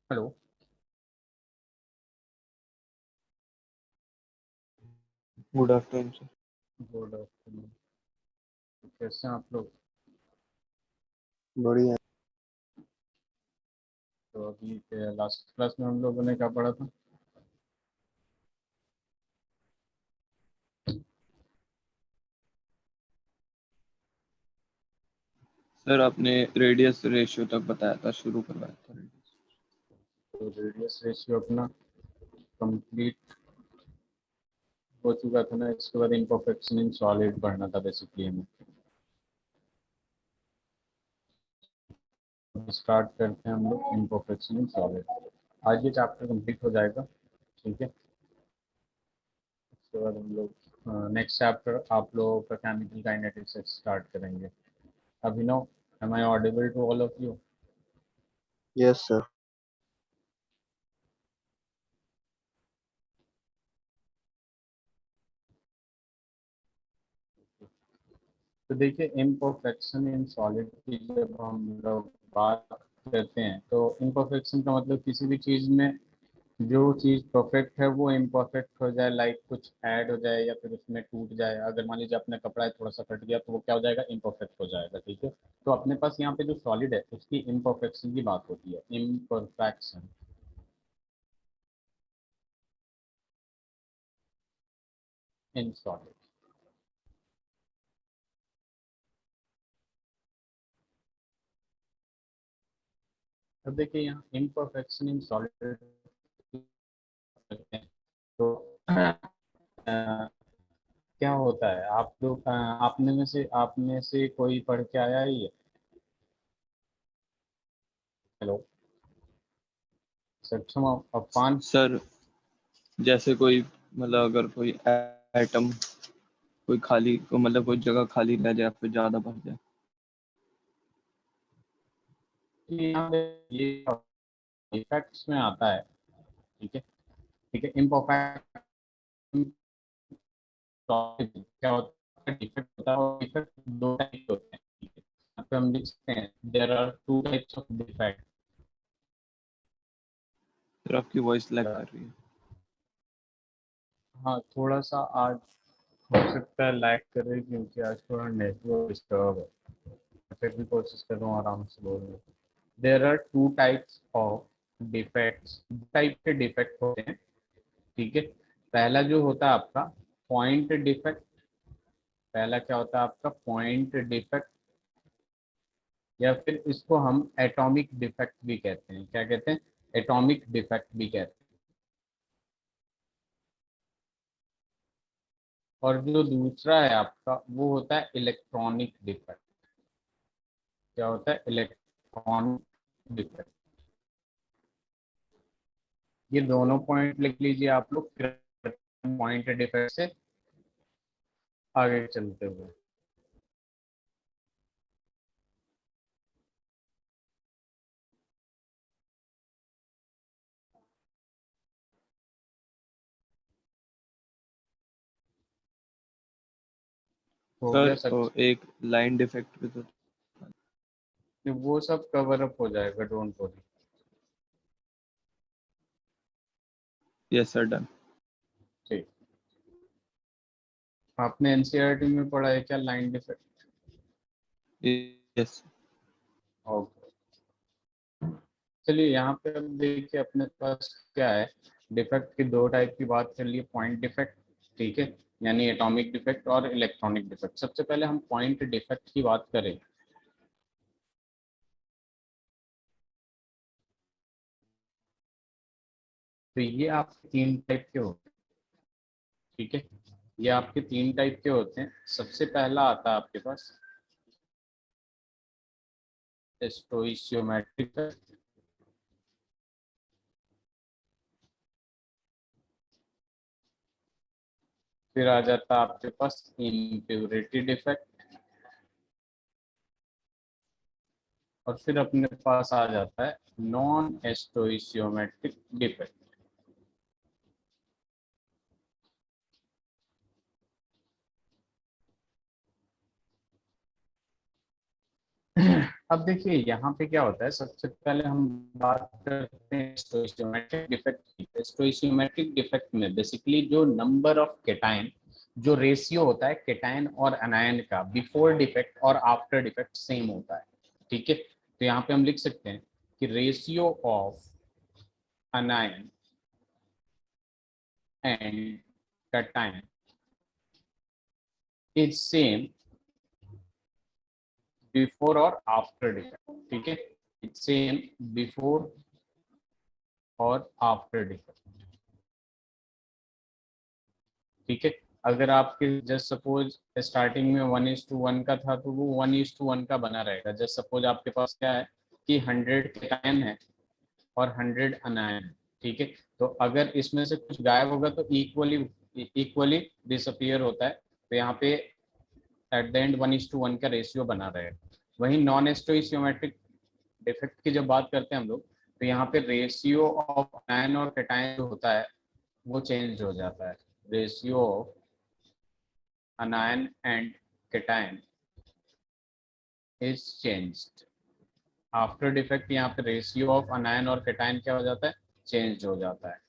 Hello. Good afternoon sir. Good afternoon. कैसे हैं आप लोग? बढ़िया। तो अभी लास्ट क्लास में हम लोगों ने क्या पढ़ा था? सर आपने रेडियस रेशियो तक बताया था, शुरू करवाया था रेडियस। तो रेडियस रेशियो अपना कंप्लीट हो चुका था ना। इसके बाद इम्परफेक्शन इन सॉलिड पढ़ना था बेसिकली हमें। स्टार्ट करते हैं हम लोग इम्परफेक्शन इन सॉलिड। आज ये चैप्टर कंप्लीट हो जाएगा, ठीक है। उसके बाद हम लोग नेक्स्ट चैप्टर आप लोगों का केमिकल काइनेटिक्स से स्टार्ट करेंगे। Abhinav, am I audible to all of you? Yes sir. तो देखिए, इम्परफेक्शन इन सॉलिड की जब हम लोग बात करते हैं तो इम्परफेक्शन का मतलब किसी भी चीज़ में जो चीज़ परफेक्ट है वो इम्परफेक्ट हो जाए, लाइक कुछ ऐड हो जाए या फिर उसमें टूट जाए। अगर मान लीजिए अपना कपड़ा है, थोड़ा सा कट गया तो वो क्या हो जाएगा? इम्परफेक्ट हो जाएगा, ठीक है। तो अपने पास यहाँ पे जो सॉलिड है उसकी इम्परफेक्शन की बात होती है, इम्परफेक्शन इन सॉलिड। अब देखिए यहाँ इम्परफेक्शन इन सॉलिड तो क्या होता है, आप लोग आपने से कोई पढ़ के आया है ये? हेलो, सक्षम अफान। सर जैसे कोई मतलब अगर कोई एटम कोई खाली को मतलब कोई जगह खाली रह जाए फिर ज्यादा भर जाए। यहाँ पे ये इफेक्ट्स में आता है, ठीक है। ठीक है, इम्परफेक्ट क्या होता है? डिफेक्ट होता है और डिफेक्ट दो टाइप के होते हैं, ठीक है। यहाँ पे हम लिख सकते हैं there are two types of defect. Sir आपकी वॉइस लैग कर रही है। हाँ, थोड़ा सा आज हो सकता है लैग करे क्योंकि आज थोड़ा नेटवर्क डिस्टर्ब है। फिर भी कोशिश कर रहा हूँ आराम से बोलने की। There are two types of defects. Type के डिफेक्ट होते हैं, ठीक है। पहला जो होता है आपका पॉइंट डिफेक्ट। पहला क्या होता है आपका? पॉइंट डिफेक्ट, या फिर इसको हम एटॉमिक डिफेक्ट भी कहते हैं। क्या कहते हैं? एटॉमिक डिफेक्ट भी कहते हैं। और जो दूसरा है आपका वो होता है इलेक्ट्रॉनिक डिफेक्ट। क्या होता है? Electronic defect. ये दोनों पॉइंट लिख लीजिए आप लोग, पॉइंट डिफेक्ट से आगे चलते हुए। हो गया सर सच? एक लाइन डिफेक्ट भी तो। वो सब कवर अप हो जाएगा, don't worry. Yes sir done. ठीक। आपने एनसीईआरटी में पढ़ा है क्या लाइन डिफेक्ट? यस। ओके, चलिए यहाँ पे हम देखिए अपने पास क्या है। डिफेक्ट की दो टाइप की बात कर लिए, पॉइंट डिफेक्ट, ठीक है, यानी एटॉमिक डिफेक्ट और इलेक्ट्रॉनिक डिफेक्ट। सबसे पहले हम पॉइंट डिफेक्ट की बात करें तो ये आपके तीन टाइप के होते हैं, ठीक है। ये आपके तीन टाइप के होते हैं। सबसे पहला आता है आपके पास स्टोइशियोमेट्रिक। फिर आ जाता है आपके पास इम्प्योरिटी डिफेक्ट, और फिर अपने पास आ जाता है नॉन स्टोइशियोमेट्रिक डिफेक्ट। अब देखिए यहाँ पे क्या होता है, सबसे पहले हम बात करते हैं स्टोइचियोमेट्रिक डिफेक्ट की। स्टोइचियोमेट्रिक डिफेक्ट में बेसिकली जो नंबर ऑफ केटाइन, जो रेशियो होता है केटाइन और अनायन का बिफोर डिफेक्ट और आफ्टर डिफेक्ट सेम होता है, ठीक है। तो यहाँ पे हम लिख सकते हैं कि ratio of अनायन and cation is same before और आफ्टर डिफेक्ट, ठीक है। इट्स सेम बिफोर और आफ्टर डिफेक्ट, ठीक है। अगर आपके जस्ट सपोज स्टार्टिंग में 1:1 का था तो वो 1:1 का बना रहेगा। जस्ट सपोज आपके पास क्या है कि 100 केटायन है और 100 अनायन है, ठीक है। तो अगर इसमें से कुछ गायब होगा तो इक्वली इक्वली डिसअपियर होता है। तो यहाँ पे एट द एंड 1:1 का रेशियो बना रहेगा। वहीं नॉन स्टोइचियोमेट्रिक डिफेक्ट की जब बात करते हैं हम लोग, तो यहाँ पे रेशियो ऑफ अनायन और केटायन जो होता है वो चेंज हो जाता है। Ratio of anion and cation is changed after defect. यहाँ पे रेशियो ऑफ अनायन और केटायन क्या हो जाता है, चेंज हो जाता है।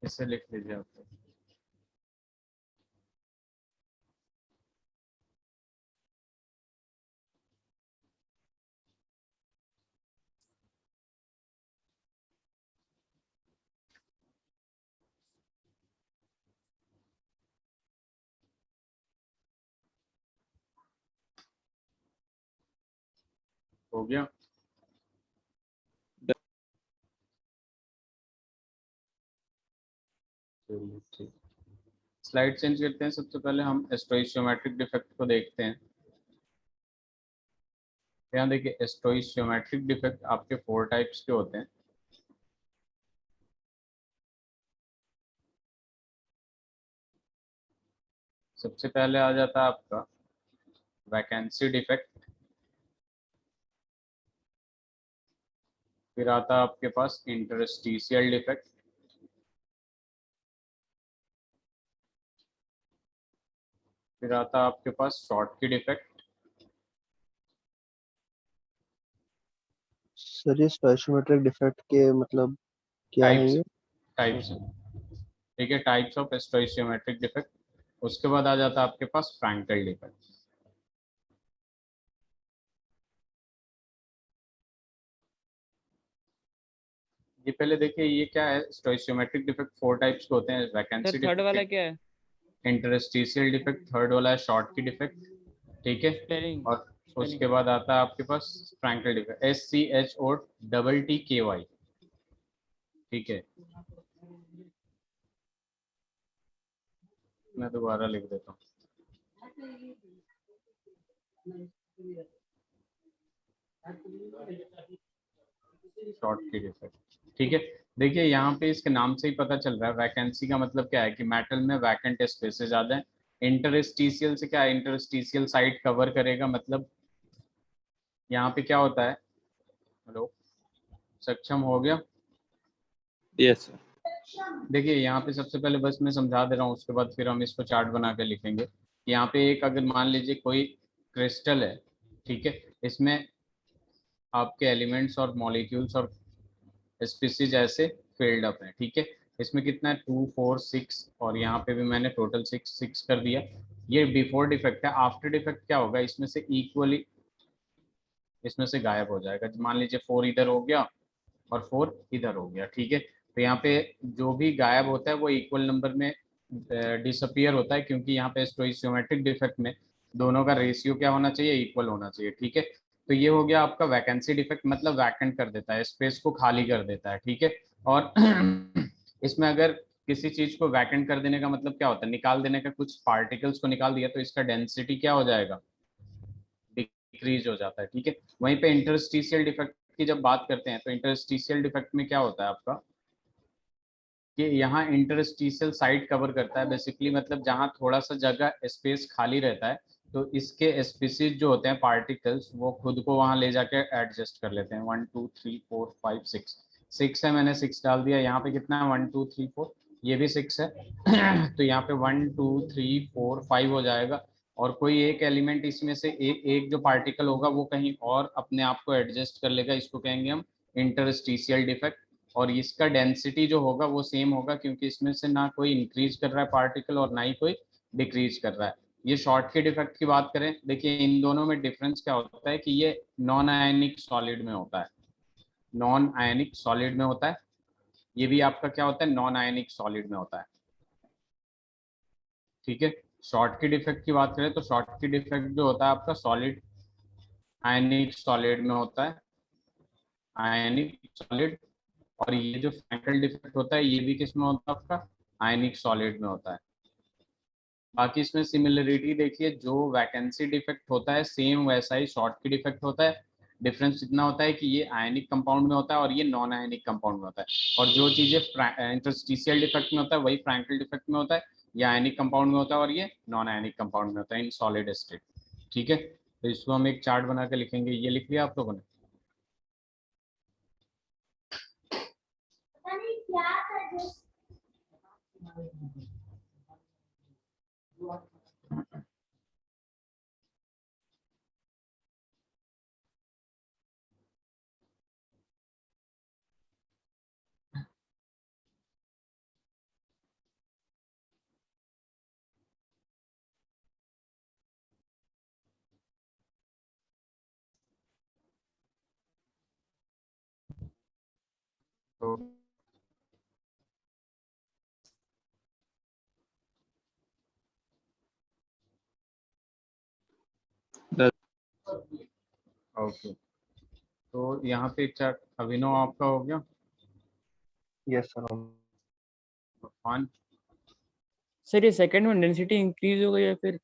इसे लिख लीजिए आप। हो गया। चलिए ठीक, स्लाइड चेंज करते हैं। सबसे पहले हम स्टोइचियोमेट्रिक डिफेक्ट को देखते हैं। यहाँ देखिए स्टोइचियोमेट्रिक डिफेक्ट आपके 4 टाइप्स के होते हैं। सबसे पहले आ जाता है आपका वैकेंसी डिफेक्ट, फिर आता है आपके पास इंटरस्टिशियल डिफेक्ट, फिर आता है आपके पास शॉर्ट की डिफेक्ट, सर ये स्टोइचियोमेट्रिक डिफेक्ट के मतलब क्या है टाइप्स ये? टाइप्स ठीक है, टाइप्स ऑफ स्टोइचियोमेट्रिक डिफेक्ट। उसके बाद आ जाता है आपके पास फ्रैंकल डिफेक्ट। ये पहले देखिए ये क्या है, स्टोइचियोमेट्रिक डिफेक्ट 4 टाइप्स के होते हैं। सर वैकेंसी थर्ड वाला डिफेक्ट, क्या है? इंटरस्टिशियल डिफेक्ट थर्ड वाला है, शॉर्ट की डिफेक्ट, ठीक है। स्पेलिंग और उसके बाद आता है आपके पास फ्रैंकल डिफेक्ट, SCHOTTKY, ठीक है। मैं दोबारा लिख देता हूँ। शॉर्ट की डिफेक्ट, ठीक है। देखिए यहाँ पे इसके नाम से ही पता चल रहा है, वैकेंसी का मतलब क्या है कि मेटल में वैकेंट स्पेसेस आ जाए। इंटरस्टिशियल से क्या है, इंटरस्टिशियल साइड कवर करेगा। मतलब यहाँ पे क्या होता है, हेलो, सक्षम हो गया? Yes sir. देखिए यहाँ पे सबसे पहले बस मैं समझा दे रहा हूँ, उसके बाद फिर हम इसको चार्ट बना के लिखेंगे। यहाँ पे एक अगर मान लीजिए कोई क्रिस्टल है, ठीक है, इसमें आपके एलिमेंट्स और मॉलिक्यूल्स और स्पीसीज ऐसे फील्ड अप है, ठीक है। इसमें कितना है, 2 4 6, और यहाँ पे भी मैंने टोटल 6 कर दिया। ये बिफोर डिफेक्ट है। आफ्टर डिफेक्ट क्या होगा, इसमें से इक्वली इसमें से गायब हो जाएगा। मान लीजिए 4 इधर हो गया और 4 इधर हो गया, ठीक है। तो यहाँ पे जो भी गायब होता है वो इक्वल नंबर में डिसअपियर होता है, क्योंकि यहाँ पे स्टोइचियोमेट्रिक डिफेक्ट में दोनों का रेशियो क्या होना चाहिए, इक्वल होना चाहिए, ठीक है। तो ये हो गया आपका वैकेंसी डिफेक्ट, मतलब वैकेंट कर देता है, स्पेस को खाली कर देता है, ठीक है। और इसमें अगर किसी चीज को वैकेंट कर देने का मतलब क्या होता है, निकाल देने का, कुछ पार्टिकल्स को निकाल दिया तो इसका डेंसिटी क्या हो जाएगा, डिक्रीज हो जाता है, ठीक है। वहीं पे इंटरस्टिशियल डिफेक्ट की जब बात करते हैं तो इंटरस्टिशियल डिफेक्ट में क्या होता है आपका कि यहाँ इंटरस्टिशियल साइड कवर करता है बेसिकली, मतलब जहाँ थोड़ा सा जगह स्पेस खाली रहता है तो इसके स्पीसीज जो होते हैं पार्टिकल्स वो खुद को वहां ले जाके एडजस्ट कर लेते हैं। 1 2 3 4 5 6, 6 है, मैंने 6 डाल दिया। यहाँ पे कितना है, 1 2 3 4, ये भी 6 है। तो यहाँ पे 1 2 3 4 5 हो जाएगा। और कोई एक एलिमेंट इसमें से एक जो पार्टिकल होगा वो कहीं और अपने आप को एडजस्ट कर लेगा, इसको कहेंगे हम इंटरस्टिशियल डिफेक्ट। और इसका डेंसिटी जो होगा वो सेम होगा, क्योंकि इसमें से ना कोई इंक्रीज कर रहा है पार्टिकल और ना ही कोई डिक्रीज कर रहा है। ये शॉर्ट के डिफेक्ट की बात करें, देखिए इन दोनों में डिफरेंस क्या होता है कि ये नॉन आयनिक सॉलिड में होता है, नॉन आयनिक सॉलिड में होता है। ये भी आपका क्या होता है, नॉन आयनिक सॉलिड में होता है। ठीक है, शॉर्ट की डिफेक्ट की बात करें तो शॉर्ट की डिफेक्ट जो होता है आपका सॉलिड आयनिक सॉलिड में होता है, आयनिक सॉलिड। और ये जो फ्रैंकल डिफेक्ट होता है ये भी किस में होता है आपका, आयनिक सॉलिड में होता है। बाकी इसमें सिमिलरिटी देखिए, जो वैकेंसी डिफेक्ट होता है सेम वैसा ही शॉर्ट की डिफेक्ट होता है। डिफरेंस इतना होता है कि ये आयनिक कंपाउंड में होता है और ये नॉन आयनिक कंपाउंड में होता है। और जो चीजें इंटरस्टिशियल डिफेक्ट में होता है वही फ्रैंकल डिफेक्ट में होता है, ये आयनिक कंपाउंड में होता है और ये नॉन आयनिक कंपाउंड में होता है इन सॉलिड स्टेट। ठीक है, तो इसको हम एक चार्ट बना के लिखेंगे, ये लिख लिया आप लोगों ने। तो ओके, तो यहाँ पे चार्ट अभिनव आपका हो गया। Yes sir. फान सर ये सेकंड में डेंसिटी इंक्रीज होगा या फिर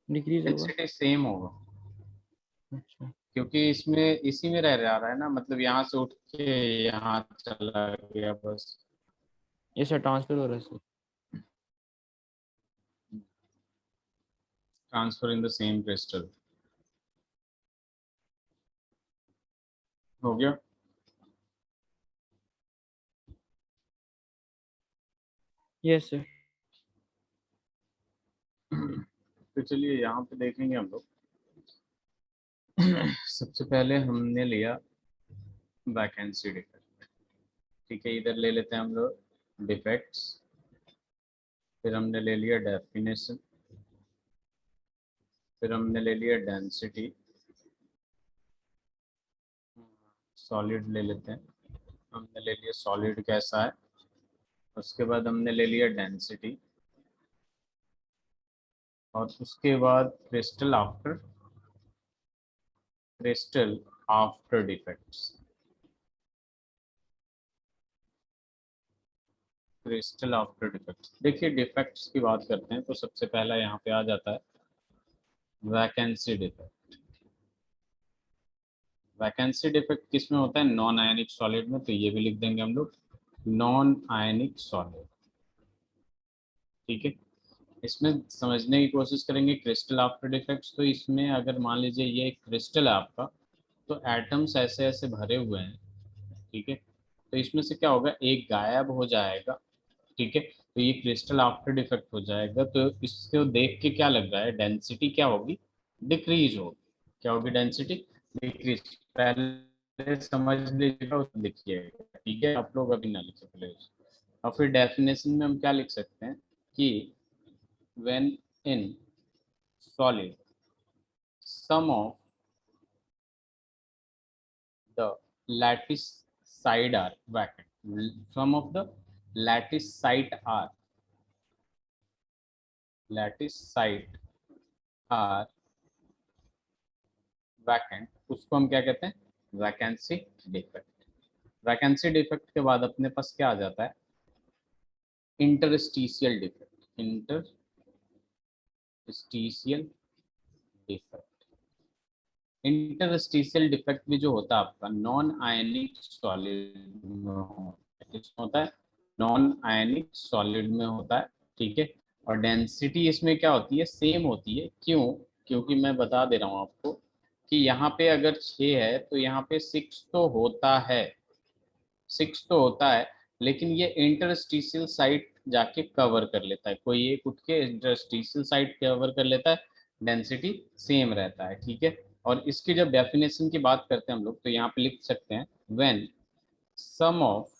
डिक्रीज होगा? डेंसिटी सेम होगा, अच्छा, क्योंकि इसमें इसी में रह जा रहा है ना, मतलब यहाँ से उठ के यहाँ चला गया बस। ये सर ट्रांसफर हो रहा है sir. Transfer in the same crystal हो गया। Yes sir. तो चलिए यहाँ पे देखेंगे हम लोग। सबसे पहले हमने लिया वैकेंसी डिफेक्ट। ठीक है, इधर ले लेते हैं हम लोग डिफेक्ट्स, फिर हमने ले लिया डेफिनेशन, फिर हमने ले लिया डेंसिटी, सॉलिड ले लेते हैं, हमने ले लिया सॉलिड कैसा है, उसके बाद हमने ले लिया डेंसिटी, और उसके बाद crystal after defects. Crystal after defects, देखिए डिफेक्ट्स की बात करते हैं तो सबसे पहला यहाँ पे आ जाता है वैकेंसी डिफेक्ट। वैकेंसी डिफेक्ट किस में होता है, नॉन आयनिक सॉलिड में, तो ये भी लिख देंगे हम लोग नॉन आयनिक सॉलिड। ठीक है, इसमें समझने की कोशिश करेंगे क्रिस्टल आफ्टर डिफेक्ट्स। तो इसमें अगर मान लीजिए ये एक क्रिस्टल है आपका, तो एटम्स ऐसे ऐसे भरे हुए हैं। ठीक है, तो इसमें से क्या होगा, एक गायब हो जाएगा। ठीक है, तो ये क्रिस्टल आफ्टर डिफेक्ट हो जाएगा। तो इसको देख के क्या लग रहा है, डेंसिटी क्या होगी, डिक्रीज होगी। क्या होगी, डेंसिटी डिक्रीज। पहले समझ लीजिएगा उस लिखिएगा। ठीक है, आप लोग अभी ना लिखे पहले उसको। और फिर डेफिनेशन में हम क्या लिख सकते हैं कि when in solid some of the lattice side are vacant, some of the lattice site are vacant, उसको हम क्या कहते हैं, वैकेंसी डिफेक्ट। वैकेंसी डिफेक्ट के बाद अपने पास क्या आ जाता है, interstitial defect. Interstitial defect, interstitial defect भी जो होता है आपका नॉन आयनिक सॉलिड में होता है, नॉन आयनिक सॉलिड में होता है। ठीक है, और डेंसिटी इसमें क्या होती है, सेम होती है। क्यों, क्योंकि मैं बता दे रहा हूँ आपको कि यहाँ पे अगर 6 है तो यहाँ पे 6 तो होता है, 6 तो होता है, लेकिन ये इंटरस्टिशियल साइट जाके कवर कर लेता है। कोई एक उठ के इंटरस्टिशियल साइट कवर कर लेता है, डेंसिटी सेम रहता है, ठीक है। और इसकी जब डेफिनेशन की बात करते हैं हम लोग, तो यहाँ पे लिख सकते हैं when some of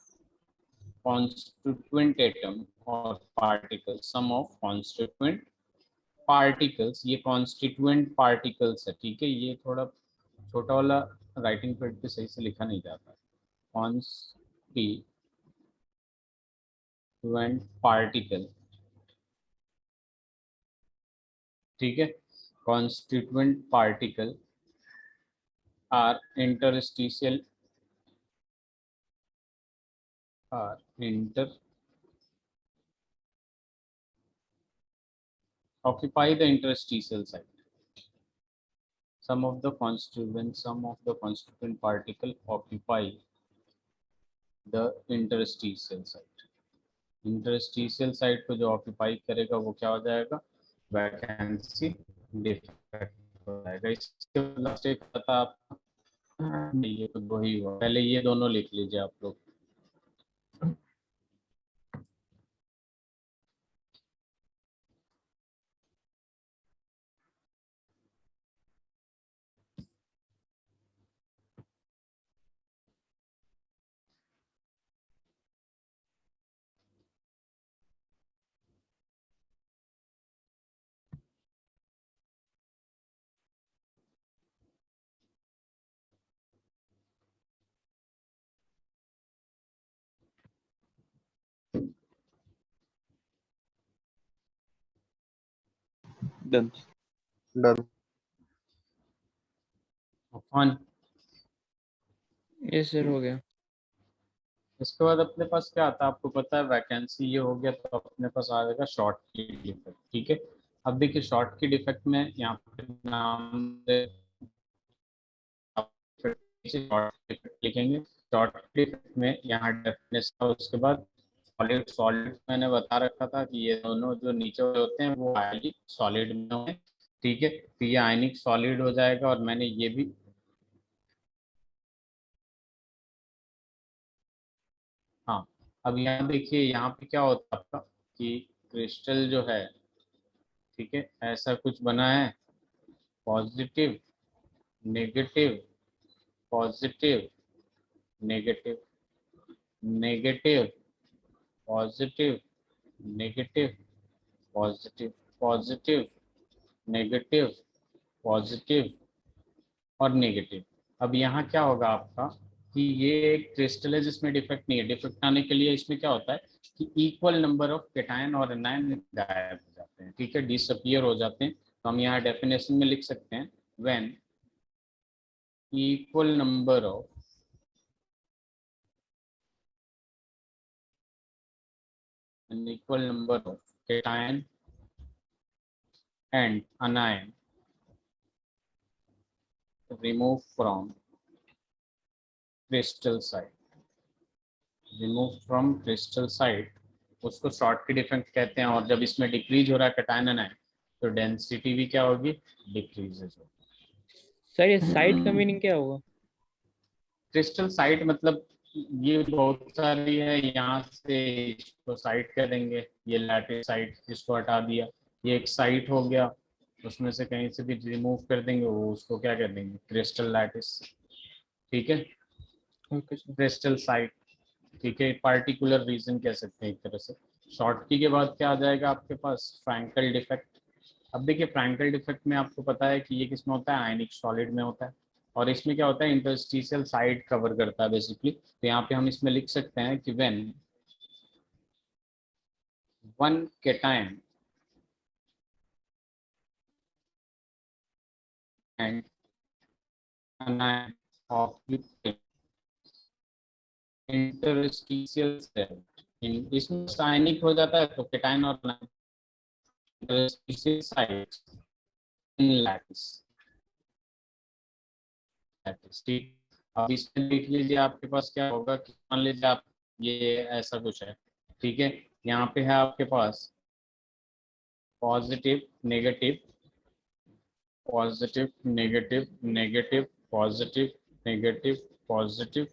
constituent atom or particle, sum of constituent particles, ये constituent particles है, ठीक है। ये थोड़ा छोटा वाला राइटिंग पैड पे सही से लिखा नहीं जाता। constituent particle, ठीक है। constituent particle are interstitial, are inter occupy the interstitial site. Some of the constituent particle occupy the interstitial site. Interstitial site को जो ऑक्यूपाई करेगा वो क्या हो जाएगा, वैकेंसी डिफेक्ट हो जाएगा। इसके लास्ट एक पता आपका, ये तो दो ही हुआ, पहले ये दोनों लिख लीजिए आप लोग। डन। डन। फन। ये सर हो गया। इसके बाद अपने पास क्या आता है आपको पता है, वैकेंसी ये हो गया, तो अपने पास आ जाएगा शॉर्ट की डिफेक्ट, ठीक है। अब देखिए शॉर्ट की डिफेक्ट में यहाँ पे नाम शॉर्ट डिफेक्ट लिखेंगे। शॉर्ट डिफेक्ट में यहाँ डेफिनेशन, उसके बाद सॉलिड, सॉलिड मैंने बता रखा था कि ये दोनों जो नीचे होते हैं वो आयनिक सॉलिड में होते हैं, ठीक है। तो ये आयनिक सॉलिड हो जाएगा। और मैंने ये भी हाँ, अब यहाँ देखिए यहाँ पे क्या होता है आपका कि क्रिस्टल जो है, ठीक है, ऐसा कुछ बना है, positive negative, positive negative, negative positive negative, positive positive negative, positive और नेगेटिव। अब यहाँ क्या होगा आपका कि ये एक क्रिस्टल है जिसमें डिफेक्ट नहीं है। डिफेक्ट आने के लिए इसमें क्या होता है कि इक्वल नंबर ऑफ कैटायन और एनायन गायब हो जाते हैं, ठीक है, डिसअपियर हो जाते हैं। तो हम यहाँ डेफिनेशन में लिख सकते हैं when equal number of cation and anion removed from crystal site, removed from crystal site, उसको शॉर्ट की डिफेक्ट कहते हैं। और जब इसमें डिक्रीज हो रहा है कैटायन एनायन, तो डेंसिटी भी क्या होगी, डिक्रीज होगी। सर ये साइट का मीनिंग क्या होगा? क्रिस्टल साइट मतलब ये बहुत सारी है, यहाँ से इसको साइट कह देंगे, ये लैटिस साइट, इसको हटा दिया, ये एक साइट हो गया, उसमें से कहीं से भी रिमूव कर देंगे वो उसको क्या कह देंगे, क्रिस्टल लैटिस, ठीक है, ओके सर। क्रिस्टल साइट, ठीक है, पार्टिकुलर रीजन कह सकते हैं एक तरह से। शॉर्ट की के बाद क्या आ जाएगा आपके पास, फ्रैंकल डिफेक्ट। अब देखिए फ्रैंकल डिफेक्ट में आपको पता है कि ये किसमें होता है, आयनिक सॉलिड में होता है। और इसमें क्या होता है, इंटरस्टिशियल साइड कवर करता है बेसिकली। तो यहाँ पे हम इसमें लिख सकते हैं कि when one cation and anion of interstitial side, इसमें आयनिक हो जाता है तो कैटायन और इंटरस्टिशियल साइड इन लैटिस, ठीक। अब इसमें देख लीजिए आपके पास क्या होगा कि मान लीजिए आप ये ऐसा कुछ है, ठीक है, यहाँ पे है आपके पास positive negative, positive negative, negative positive, negative positive,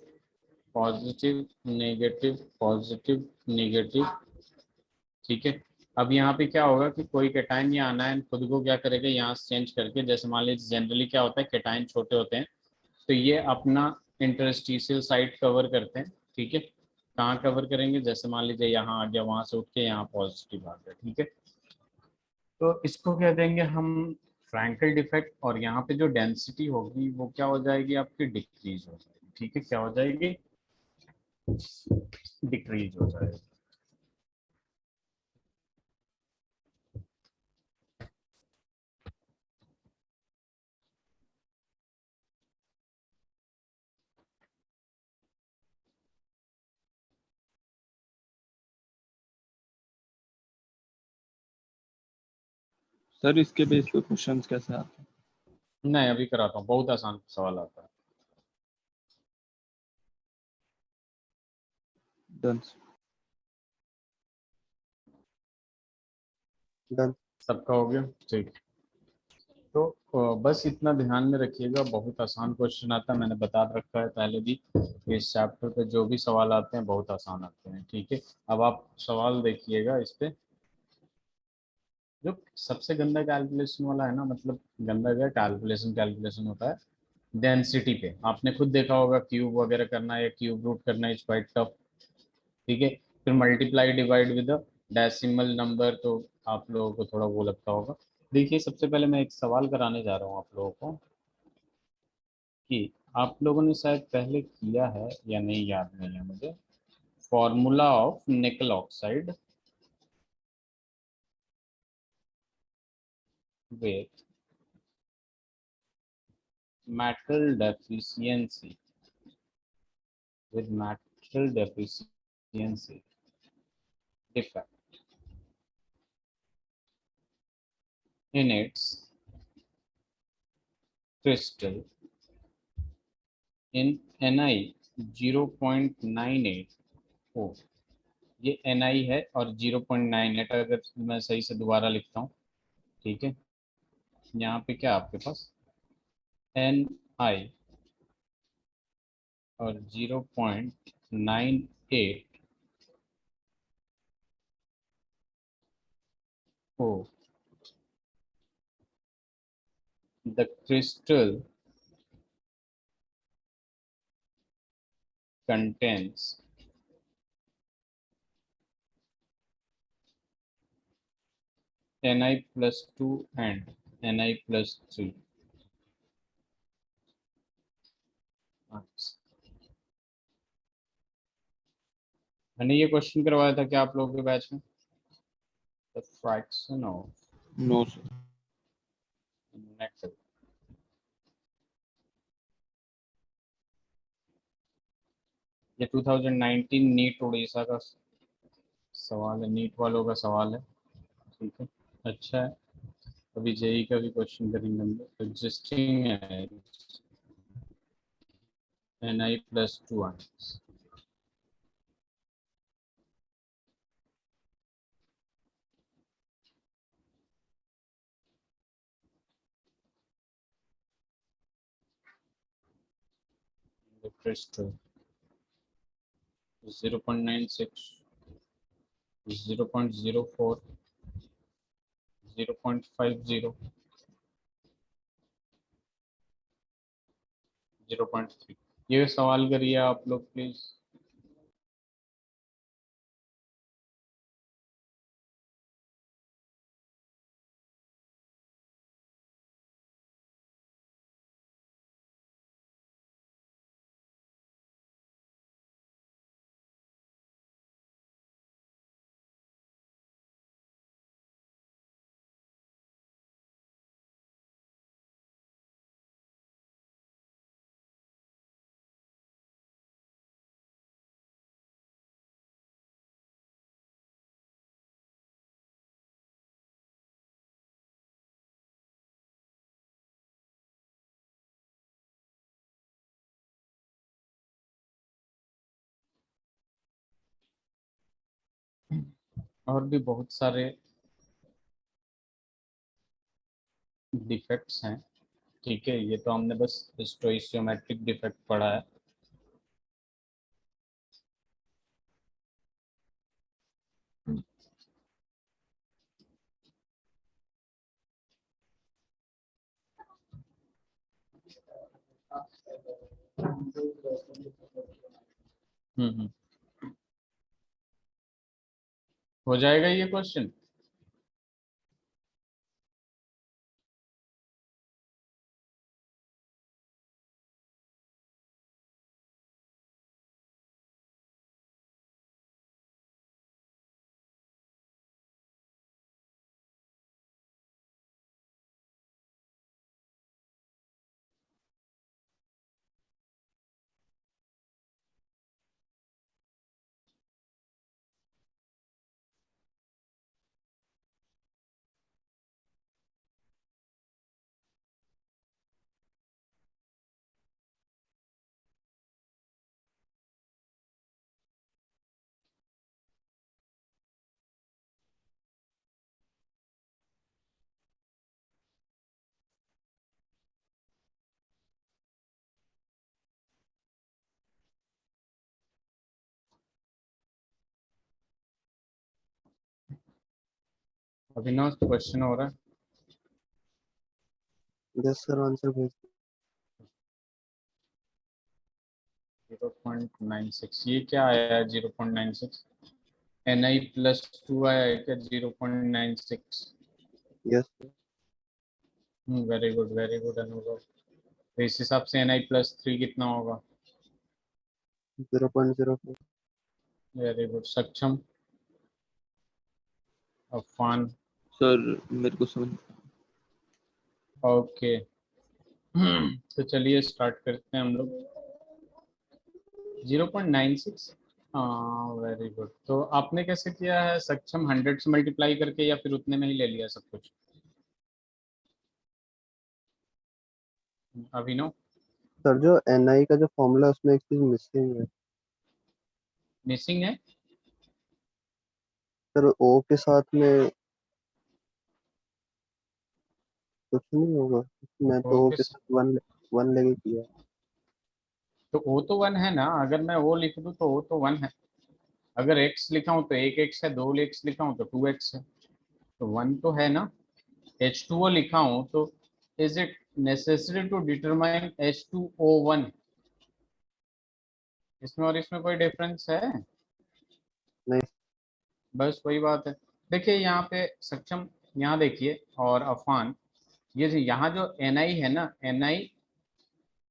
positive negative, positive negative, ठीक है। अब यहाँ पे क्या होगा कि कोई केटाइन यहाँ आना है, खुद को क्या करेगा यहाँ से चेंज करके, जैसे मान लीजिए जनरली क्या होता है केटाइन छोटे होते हैं तो ये अपना इंटरस्टिशियल साइट कवर करते हैं, ठीक है। कहाँ कवर करेंगे, जैसे मान लीजिए यहाँ आ गया, वहां से उठ के यहाँ पॉजिटिव आ गया, ठीक है। तो इसको कह देंगे हम फ्रैंकल डिफेक्ट, और यहाँ पे जो डेंसिटी होगी वो क्या हो जाएगी आपकी, डिक्रीज हो जाएगी, ठीक है। क्या हो जाएगी, डिक्रीज हो जाएगी। सर इसके बेस पे क्वेश्चंस कैसे आते हैं? नहीं अभी कराता हूँ, बहुत आसान सवाल आता है। डन। डन। सबका हो गया, ठीक। तो बस इतना ध्यान में रखिएगा, बहुत आसान क्वेश्चन आता है, मैंने बता रखा है पहले भी। इस चैप्टर पे जो भी सवाल आते हैं बहुत आसान आते हैं, ठीक है। अब आप सवाल देखिएगा इस पे। जो सबसे गंदा कैलकुलेशन वाला है ना, मतलब गंदा क्या, कैलकुलेशन कैलकुलेशन होता है डेंसिटी पे। आपने खुद देखा होगा क्यूब वगैरह करना या क्यूब रूट करना इज क्वाइट टफ, ठीक है। फिर multiply divide with decimal number, तो आप लोगों को थोड़ा वो लगता होगा। देखिए सबसे पहले मैं एक सवाल कराने जा रहा हूँ आप लोगों को, कि आप लोगों ने शायद पहले किया है या नहीं याद नहीं है मुझे। फॉर्मूला ऑफ निकल oxide with metal deficiency, with metal deficiency defect in its crystal in Ni 0.98 हो। ये Ni है और 0.98, अगर मैं सही से दोबारा लिखता हूँ, ठीक है। यहाँ पे क्या आपके पास Ni और 0.98 हो। The crystal contains Ni+2 and Ni+3 मैंने ये क्वेश्चन करवाया था क्या आप लोगों के बैच में, the fraction of no sir. Metal. ये 2019 नीट उड़ीसा का सवाल है, नीट वालों का सवाल है, ठीक है। अच्छा है, अभी जेई का भी क्वेश्चन करेंगे हम लोग। एग्जिस्टिंग है Ni+2 ions, the crystal 0.96, 0.04, 0.50, 0.3। ये सवाल करिए आप लोग प्लीज। और भी बहुत सारे डिफेक्ट्स हैं, ठीक है। ये तो हमने बस स्टोइशियोमेट्रिक डिफेक्ट पढ़ा है। हम्म। हो जाएगा ये क्वेश्चन। अभिनव क्वेश्चन हो रहा है। यस सर, आंसर भेज 0.96 ये क्या आया है 0.96? Ni+2 आया है क्या 0.96? यस वेरी गुड अनुभव। तो इस हिसाब से Ni+3 कितना होगा? 0.04। Very good. सक्षम, अफान, सर मेरे को समझ ओके। तो चलिए स्टार्ट करते हैं हम लोग। 0.96। हाँ वेरी गुड। तो आपने कैसे किया है सक्षम? 100 से मल्टीप्लाई करके या फिर उतने में ही ले लिया सब कुछ? अभिनव, सर, जो एनआई का जो फॉर्मूला उसमें एक चीज मिसिंग है मिसिंग है? सर। ओ के साथ में कुछ नहीं होगा। मैं तो ओ ओके, के साथ वन वन लेके किया। तो ओ तो 1 है ना। अगर मैं ओ लिख दूं तो ओ तो 1 है। अगर x लिखा हूं तो 1x है, 2x लिखा हूं तो 2x है, तो 1 तो है ना। H2O लिखा हूं तो is it necessary to determine H2O1? इसमें और इसमें कोई डिफरेंस है? नहीं बस वही बात है। देखिए यहाँ पे सक्षम, यहाँ देखिए, और अफान, ये यहाँ जो Ni है ना, Ni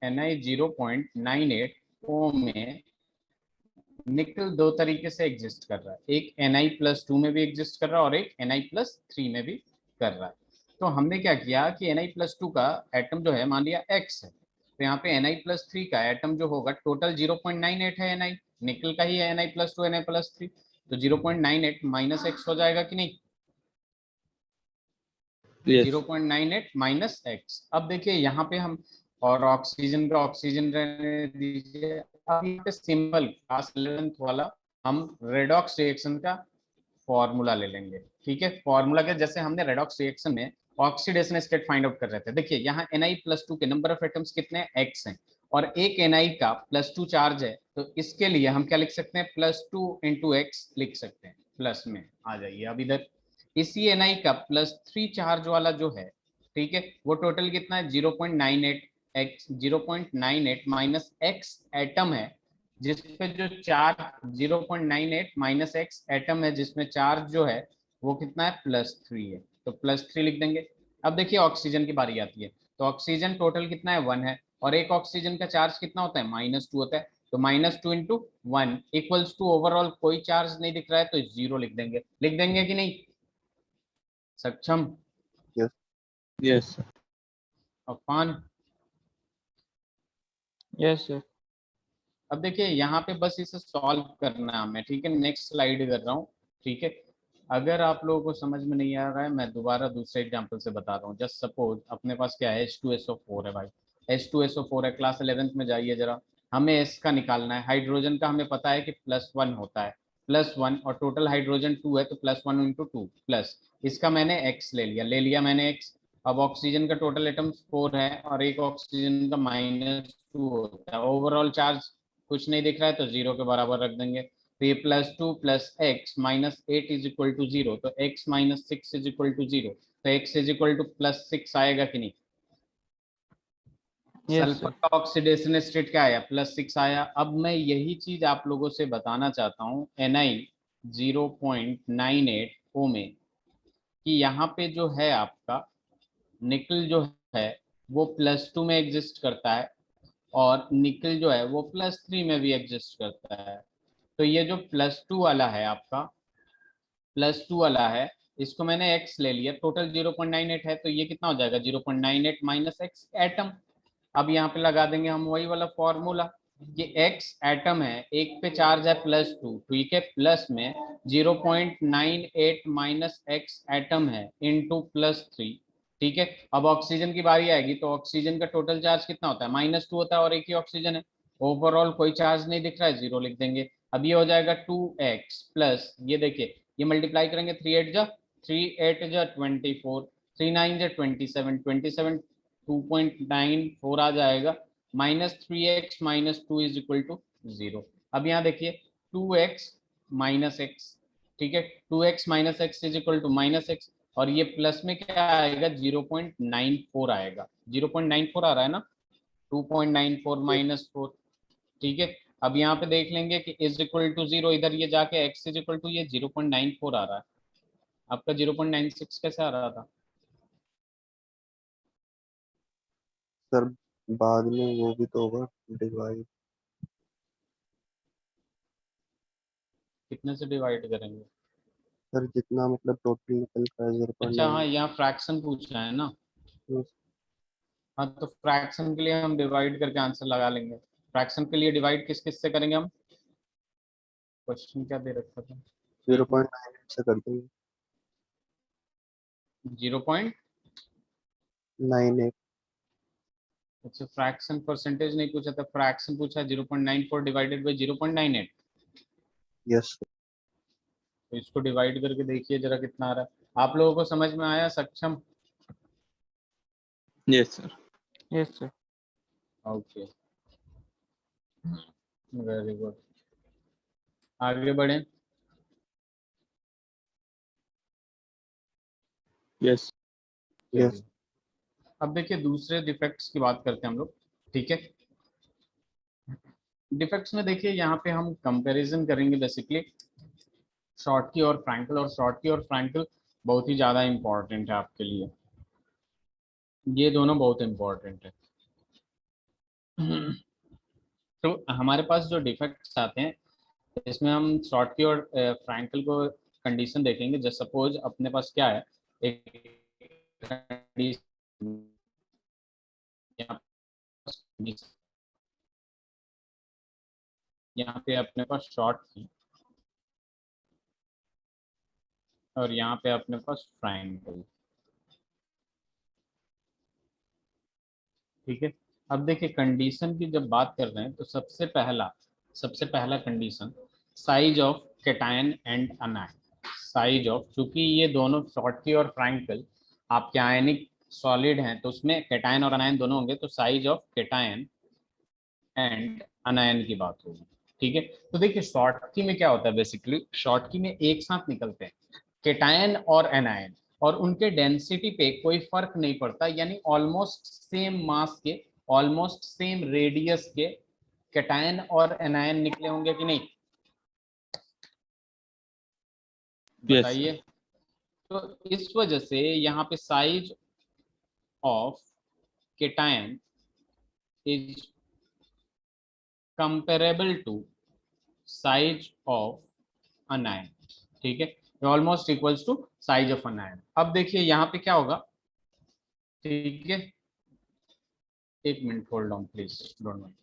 0.98 ओ में निकल दो तरीके से एग्जिस्ट कर रहा है। एक Ni+2 में भी एग्जिस्ट कर रहा है और एक Ni+3 में भी कर रहा है। तो हमने क्या किया कि Ni+2 का एटम जो है मान लिया x है, तो यहाँ पे Ni+3 का एटम जो होगा टोटल 0.98 है। Ni निकल का ही है Ni+2 Ni+3, तो 0.98 माइनस x हो जाएगा कि नहीं? Yes 0.98 minus x. अब देखिए यहाँ पे हम, और ऑक्सीजन का ऑक्सीजन रहने दीजिए। अब यहाँ पे सिंपल क्लास 11th वाला हम रेडॉक्स रिएक्शन का फॉर्मूला ले लेंगे। ठीक है, फॉर्मूला के जैसे हमने रेडॉक्स रिएक्शन में ऑक्सीडेशन स्टेट फाइंड आउट कर रहे थे। देखिए यहाँ Ni+2 के नंबर ऑफ एटम्स कितने हैं? x हैं, और एक Ni का +2 चार्ज है, तो इसके लिए हम क्या लिख सकते हैं? +2 इंटू एक्स लिख सकते हैं। प्लस में आ जाइए अब इधर। इसी Ni का +3 चार्ज वाला जो है, ठीक है, वो टोटल कितना है? 0.98 x, 0.98 माइनस एक्स एटम है, जिसपे जो चार्ज 0.98 माइनस एक्स एटम है, जिसमें चार्ज जो है वो कितना है? +3 है, तो +3 लिख देंगे। अब देखिए ऑक्सीजन की बारी आती है, तो ऑक्सीजन टोटल कितना है? 1 है, और एक ऑक्सीजन का चार्ज कितना होता है? -2 होता है, तो -2 इंटू 1 इक्वल्स टू ओवरऑल कोई चार्ज नहीं दिख रहा है तो 0 लिख देंगे। लिख देंगे कि नहीं Saksham? Yes yes Afan? Yes sir. अब देखिए यहाँ पे बस इसे सॉल्व करना है हमें। ठीक है, नेक्स्ट स्लाइड कर रहा हूँ। ठीक है, अगर आप लोगों को समझ में नहीं आ रहा है, मैं दोबारा दूसरे एग्जांपल से बता रहा हूँ। जस्ट सपोज अपने पास क्या है? H2SO4 है भाई, H2SO4 है। क्लास 11th में जाइए जरा, हमें S का निकालना है। हाइड्रोजन का हमें पता है कि +1 होता है, +1, और टोटल हाइड्रोजन 2 है, तो +1 इंटू 2 प्लस, इसका मैंने x ले लिया मैंने x। अब ऑक्सीजन का टोटल एटम्स 4 है, और एक ऑक्सीजन का -2 होता है। ओवरऑल चार्ज कुछ नहीं दिख रहा है, तो 0 के बराबर रख देंगे। तो ये +2 plus X minus 8 is equal to 0, तो x minus 6 is equal to 0, तो x इज इक्वल टू +6 आएगा कि नहीं? Yes, sulphur sir. का ऑक्सीडेशन स्टेट क्या आया, +6 आया। अब मैं यही चीज आप लोगों से बताना चाहता हूँ Ni 0.98 O में, कि यहाँ पे जो है आपका निकल जो है वो +2 में एग्जिस्ट करता है, और निकल जो है वो +3 में भी एग्जिस्ट करता है। तो ये जो +2 वाला है आपका, +2 वाला है, इसको मैंने x ले लिया, टोटल 0.98 है, तो ये कितना हो जाएगा 0.98 माइनस x एटम। अब यहाँ पे लगा देंगे हम वही वाला फॉर्मूला कि x एटम है, एक पे चार्ज है +2, ठीक है, प्लस में 0.98 माइनस x एटम है इनटू +3, ठीक है। अब ऑक्सीजन की बारी आएगी तो ऑक्सीजन का टोटल चार्ज कितना होता है, -2 होता है, और एक ही ऑक्सीजन है, ओवरऑल कोई चार्ज नहीं दिख रहा है, 0 लिख देंगे। अब ये हो जाएगा 2x प्लस, ये देखिए ये मल्टीप्लाई करेंगे, 3 8 जा 24, 3 9 जा 27, 27 2.94 आ जाएगा, -3x minus 2 is equal to 0। अब यहाँ देखिए 2x माइनस एक्स, ठीक है, 2x minus X is equal to -x, और ये प्लस में क्या आएगा 0.94 आएगा, 0.94 आ रहा है ना, 2.94 माइनस 4, ठीक है। अब यहाँ पे देख लेंगे कि इज इक्वल टू 0, इधर ये जाके x इज इक्वल टू ये 0.94 आ रहा है, आपका 0.96 कैसे आ रहा था। सर बाद में वो भी तो होगा डिवाइड। कितने से डिवाइड करेंगे। सर जितना मतलब टोटल निकल का है अच्छा 0.9। हाँ, यहाँ फ्रैक्शन पूछना है ना, हाँ तो फ्रैक्शन के लिए हम डिवाइड करके आंसर लगा लेंगे। फ्रैक्शन के लिए डिवाइड किस किस से करेंगे हम, क्वेश्चन क्या दे रखा था, 0.98 से कर देंगे। 0. 98। अच्छा फ्रैक्शन परसेंटेज नहीं पूछा था, फ्रैक्शन पूछा 0.94 डिवाइडेड बाई 0.98, यस सर। तो इसको डिवाइड करके देखिए जरा कितना आ रहा है। आप लोगों को समझ में आया सक्षम। Yes sir. Yes, sir. Okay very good, आगे बढ़े। यस। यस। अब देखिए दूसरे डिफेक्ट्स की बात करते हैं हम लोग, ठीक है। डिफेक्ट्स में देखिए यहाँ पे हम कंपैरिजन करेंगे बेसिकली शॉर्टकी और फ्रैंकल, और शॉर्टकी और फ्रैंकल बहुत ही ज़्यादा इम्पोर्टेंट है आपके लिए, ये दोनों बहुत इम्पोर्टेंट है। तो हमारे पास जो डिफेक्ट्स आते हैं इसमें हम शॉर्टकी और फ्रैंकल को कंडीशन देखेंगे। जस्ट सपोज अपने पास क्या है, एक condition, यहाँ पे अपने पास शॉर्ट की और यहाँ पे अपने पास फ्रैंकल, ठीक है। अब देखिए कंडीशन की जब बात कर रहे हैं तो सबसे पहला condition size of cation and अनायन, size of, चूंकि ये दोनों शॉर्टकी और फ्रैंकल आपके आयनिक सॉलिड हैं तो उसमें कैटायन और अनायन दोनों होंगे, तो साइज ऑफ कैटायन एंड अनायन की बात होगी, ठीक है। तो देखिए शॉर्टकी में क्या होता है, बेसिकली शॉर्टकी में एक साथ निकलते हैं कैटायन और एनायन, और उनके डेंसिटी पे कोई फर्क नहीं पड़ता, यानी ऑलमोस्ट सेम मास के, ऑलमोस्ट सेम रेडियस के कैटायन और एनायन निकले होंगे कि नहीं, यस बताइए। तो इस वजह से यहाँ पे size of cation is comparable to size of anion, ठीक है, almost equals to size of anion. अब देखिए यहाँ पे क्या होगा, ठीक है, एक minute hold on please, don't mind,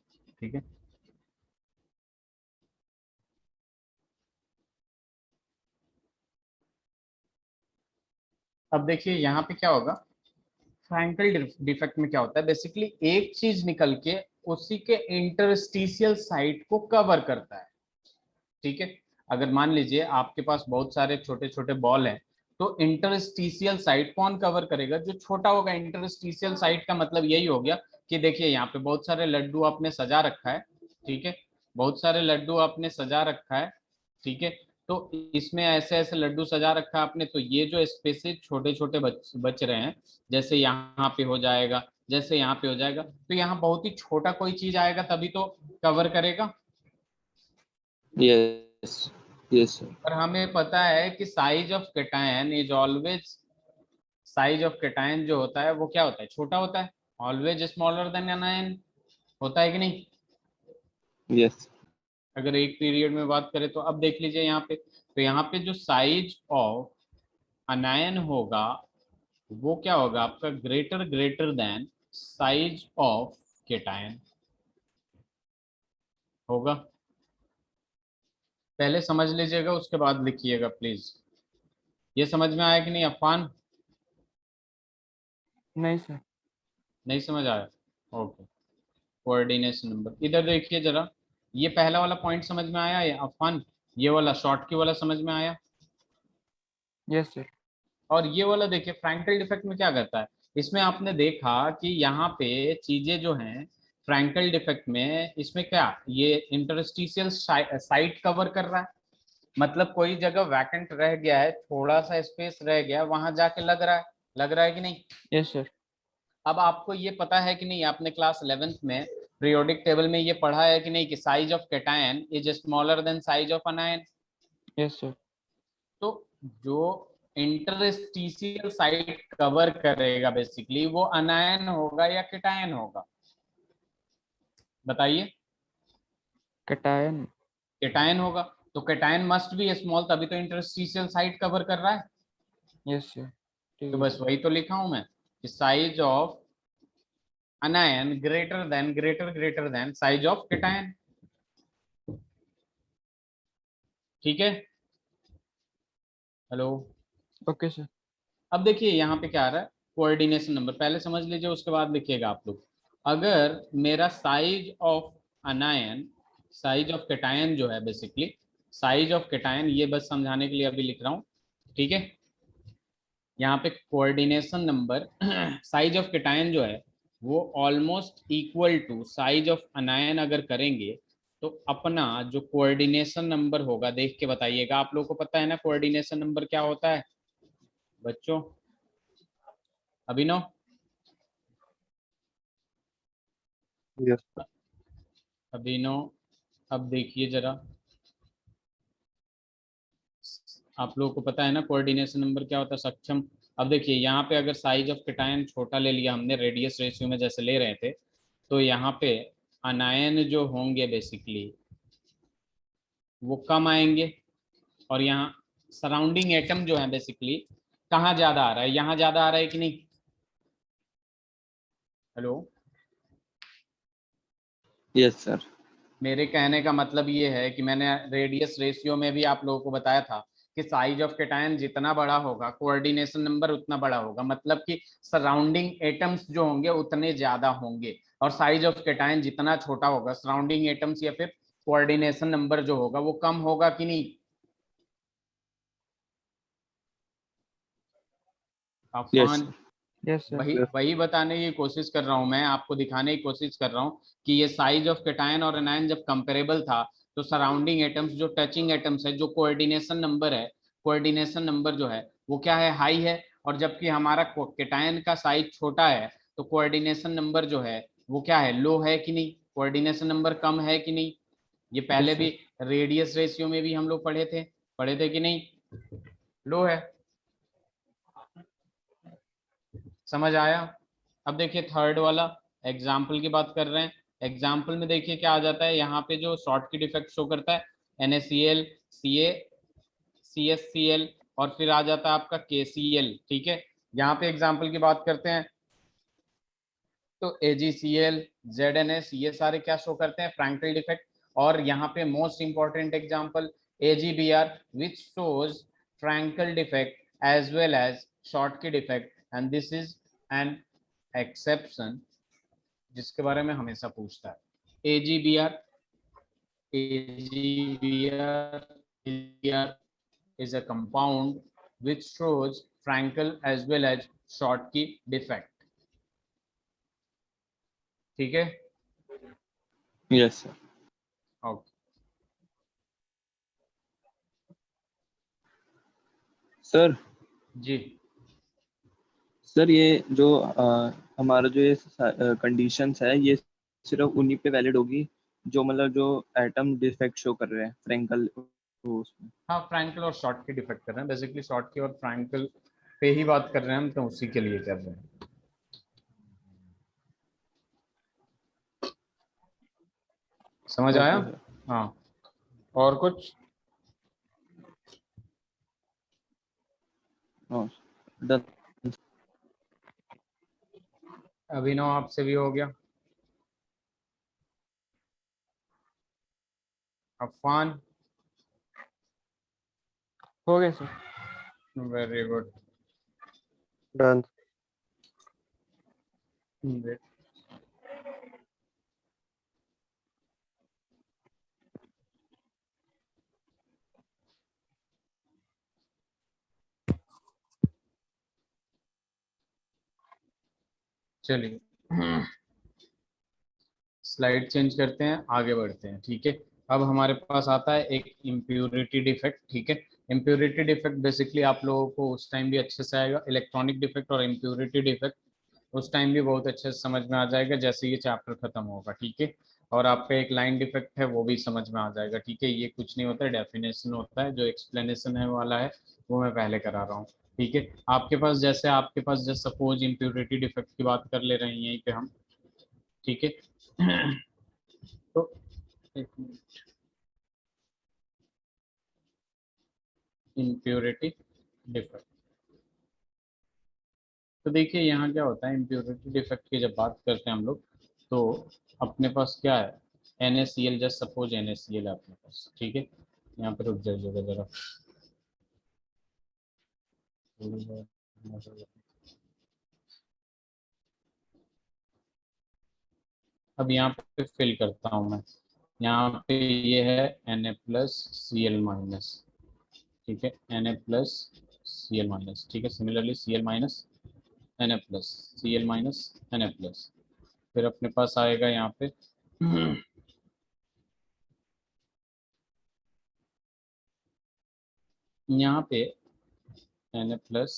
ठीक है। अब देखिए यहाँ पे क्या होगा, फ्रैंकल डिफेक्ट में क्या होता है, बेसिकली एक चीज निकल के उसी के इंटरस्टिशियल साइट को कवर करता है, ठीक है। अगर मान लीजिए आपके पास बहुत सारे छोटे छोटे बॉल हैं, तो इंटरस्टिशियल साइट कौन कवर करेगा, जो छोटा होगा। इंटरस्टिशियल साइट का मतलब यही हो गया कि देखिए यहाँ पे बहुत सारे लड्डू आपने सजा रखा है, ठीक है, बहुत सारे लड्डू आपने सजा रखा है, ठीक है। तो इसमें ऐसे ऐसे लड्डू सजा रखा है आपने, तो ये जो स्पेसेस छोटे छोटे बच रहे हैं, जैसे यहाँ पे हो जाएगा, जैसे यहाँ पे हो जाएगा, तो यहाँ बहुत ही छोटा कोई चीज आएगा तभी तो कवर करेगा। Yes yes sir. और हमें पता है कि size of cation is always, size of cation जो होता है वो क्या होता है, छोटा होता है, ऑलवेज स्मॉलर देन एनायन, होता है कि नहीं। यस अगर एक पीरियड में बात करें तो अब देख लीजिए यहाँ पे, तो यहाँ पे जो साइज ऑफ अनायन होगा वो क्या होगा आपका, greater greater than size of cation होगा। पहले समझ लीजिएगा उसके बाद लिखिएगा प्लीज। ये समझ में आया कि नहीं अफान, नहीं सर। नहीं समझ आया, ओके। कोऑर्डिनेशन नंबर इधर देखिए जरा, ये पहला वाला पॉइंट समझ में आया या अफान, ये वाला शॉर्ट की वाला समझ में आया। Yes sir. और ये वाला देखिए फ्रैंकल डिफेक्ट में क्या करता है, इसमें आपने देखा कि यहाँ पे चीजें जो हैं फ्रैंकल डिफेक्ट में, इसमें क्या ये इंटरस्टिशियल साइट कवर कर रहा है, मतलब कोई जगह वैकेंट रह गया है, थोड़ा सा स्पेस रह गया, वहां जाके लग रहा है, लग रहा है कि नहीं। Yes sir. अब आपको ये पता है कि नहीं, आपने क्लास 11th में पीरियोडिक टेबल में ये पढ़ा है कि नहीं कि size of cation is smaller than size of अनायन। Yes sir. तो जो इंटरस्टिशियल साइट कवर करेगा बेसिकली वो अनायन होगा या कैटायन होगा, बताइए। कैटायन। कैटायन होगा, तो कैटायन मस्ट बी स्मॉल तभी तो इंटरस्टिशियल साइट कवर कर रहा है। Yes sir. ठीक तो है बस सर। वही तो लिखा हूं मैं कि size of अनायन greater greater than size of cation, ठीक है। हेलो। Okay sir. अब देखिए यहाँ पे क्या आ रहा है, कोऑर्डिनेशन नंबर पहले समझ लीजिए उसके बाद लिखिएगा आप लोग। अगर मेरा size of अनायन, size of cation जो है बेसिकली, साइज ऑफ कैटायन, ये बस समझाने के लिए अभी लिख रहा हूँ, ठीक है। यहाँ पे coordination number size of cation जो है वो almost equal to size of anion अगर करेंगे तो अपना जो कोऑर्डिनेशन नंबर होगा, देख के बताइएगा, आप लोगों को पता है ना कोऑर्डिनेशन नंबर क्या होता है बच्चों, अभिनव। यस अभिनव, अब देखिए जरा, आप लोगों को पता है ना कोऑर्डिनेशन नंबर क्या होता है, सक्षम। अब देखिए यहाँ पे अगर साइज ऑफ कैटायन छोटा ले लिया हमने, रेडियस रेशियो में जैसे ले रहे थे, तो यहाँ पे अनायन जो होंगे बेसिकली वो कम आएंगे, और यहाँ सराउंडिंग एटम जो है बेसिकली कहाँ ज्यादा आ रहा है, यहाँ ज्यादा आ रहा है कि नहीं। हेलो। Yes sir. मेरे कहने का मतलब ये है कि मैंने रेडियस रेशियो में भी आप लोगों को बताया था कि साइज ऑफ कैटायन जितना बड़ा होगा कोऑर्डिनेशन नंबर उतना बड़ा होगा, मतलब कि सराउंडिंग एटम्स जो होंगे उतने ज्यादा होंगे, और साइज ऑफ कैटायन जितना छोटा होगा सराउंडिंग एटम्स या फिर कोऑर्डिनेशन नंबर जो होगा वो कम होगा कि नहीं। Yes Afan, sir. Yes sir. वही यस वही बताने की कोशिश कर रहा हूं मैं, आपको दिखाने की कोशिश कर रहा हूं कि ये साइज ऑफ कैटायन और एनायन जब कंपेरेबल था तो सराउंडिंग एटम्स जो टचिंग एटम्स है, जो कोऑर्डिनेशन नंबर है, कोऑर्डिनेशन नंबर जो है वो क्या है, हाई है। और जबकि हमारा कैटायन का साइज छोटा है तो कोऑर्डिनेशन नंबर जो है वो क्या है, लो है कि नहीं, कोऑर्डिनेशन नंबर कम है कि नहीं। ये पहले यस भी सर। रेडियस रेशियो में भी हम लोग पढ़े थे कि नहीं, लो है। समझ आया। अब देखिए थर्ड वाला एग्जाम्पल की बात कर रहे हैं, एग्जाम्पल में देखिए क्या आ जाता है, यहाँ पे जो शॉर्ट की डिफेक्ट शो करता है NaCl, Ca, CsCl, और फिर आ जाता है आपका KCl, ठीक है। यहाँ पे एग्जाम्पल की बात करते हैं तो AgCl, ZnS, ये सारे क्या शो करते हैं, फ्रैंकल डिफेक्ट। और यहाँ पे most important example AgBr which shows Frenkel defect as well as Schottky defect, and this is an exception जिसके बारे में हमेशा पूछता है। AgBr, AgBr is a compound which shows Frankel as well as Schottky defect, ठीक है। Yes sir. Okay. Sir जी। Sir ये जो हमारा जो ये कंडीशंस है ये सिर्फ उन्हीं पे वैलिड होगी जो मतलब जो एटम डिफेक्ट शो कर रहे हैं फ्रैंकल उसमें। हाँ, फ्रैंकल और शॉर्ट की डिफेक्ट कर रहे हैं, बेसिकली शॉर्ट की और फ्रैंकल पे ही बात कर रहे हैं हम, तो उसी के लिए कर रहे हैं। समझ आया? Okay sir. हाँ, और कुछ? हाँ डन। अभिनव आपसे भी हो गया? अफान? हो गया सर। Very good. डन। चलिए स्लाइड चेंज करते हैं, आगे बढ़ते हैं। ठीक है, अब हमारे पास आता है एक इम्प्योरिटी डिफेक्ट। ठीक है, इम्प्योरिटी डिफेक्ट बेसिकली आप लोगों को उस टाइम भी अच्छे से आएगा, इलेक्ट्रॉनिक डिफेक्ट और इम्प्योरिटी डिफेक्ट उस टाइम भी बहुत अच्छे से समझ में आ जाएगा जैसे ये चैप्टर खत्म होगा। ठीक है, और आपका एक लाइन डिफेक्ट है वो भी समझ में आ जाएगा। ठीक है, ये कुछ नहीं होता है, डेफिनेशन होता है, जो एक्सप्लेनेशन है वाला है वो मैं पहले करा रहा हूँ। ठीक है, आपके पास जैसे सपोज इम्प्योरिटी डिफेक्ट की बात कर ले रहे हैं यहीं पे हम। ठीक है तो एक मिनट, इम्प्योरिटी डिफेक्ट। तो देखिए यहाँ क्या होता है, इम्प्योरिटी डिफेक्ट की जब बात करते हैं हम लोग, तो अपने पास क्या है, NaCl, जस्ट सपोज NaCl है अपने पास। ठीक है, यहाँ पे रुक जाइएगा जरा। अब यहाँ पे फिल करता हूँ मैं। यहाँ पे ये है Na+Cl-। ठीक है, Na+Cl-। ठीक है, सिमिलरली Cl-, Na+, फिर अपने पास आएगा यहाँ पे यहाँ पे Na+Cl-, Na+Cl-,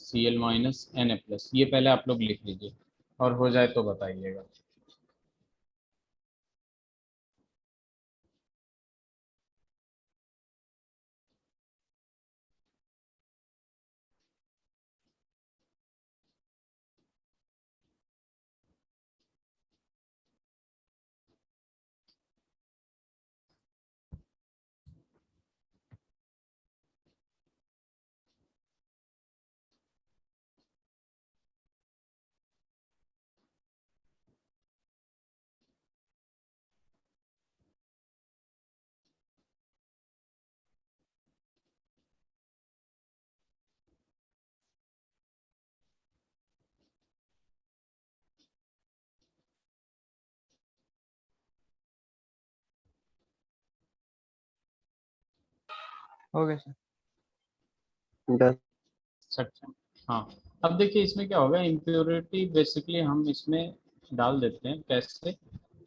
Cl-, Na+, ये पहले आप लोग लिख लीजिए और हो जाए तो बताइएगा। हो गया सर। डन। सेक्शन, हाँ। अब देखिए इसमें क्या होगा, इम्प्योरिटी बेसिकली हम इसमें डाल देते हैं कैसे,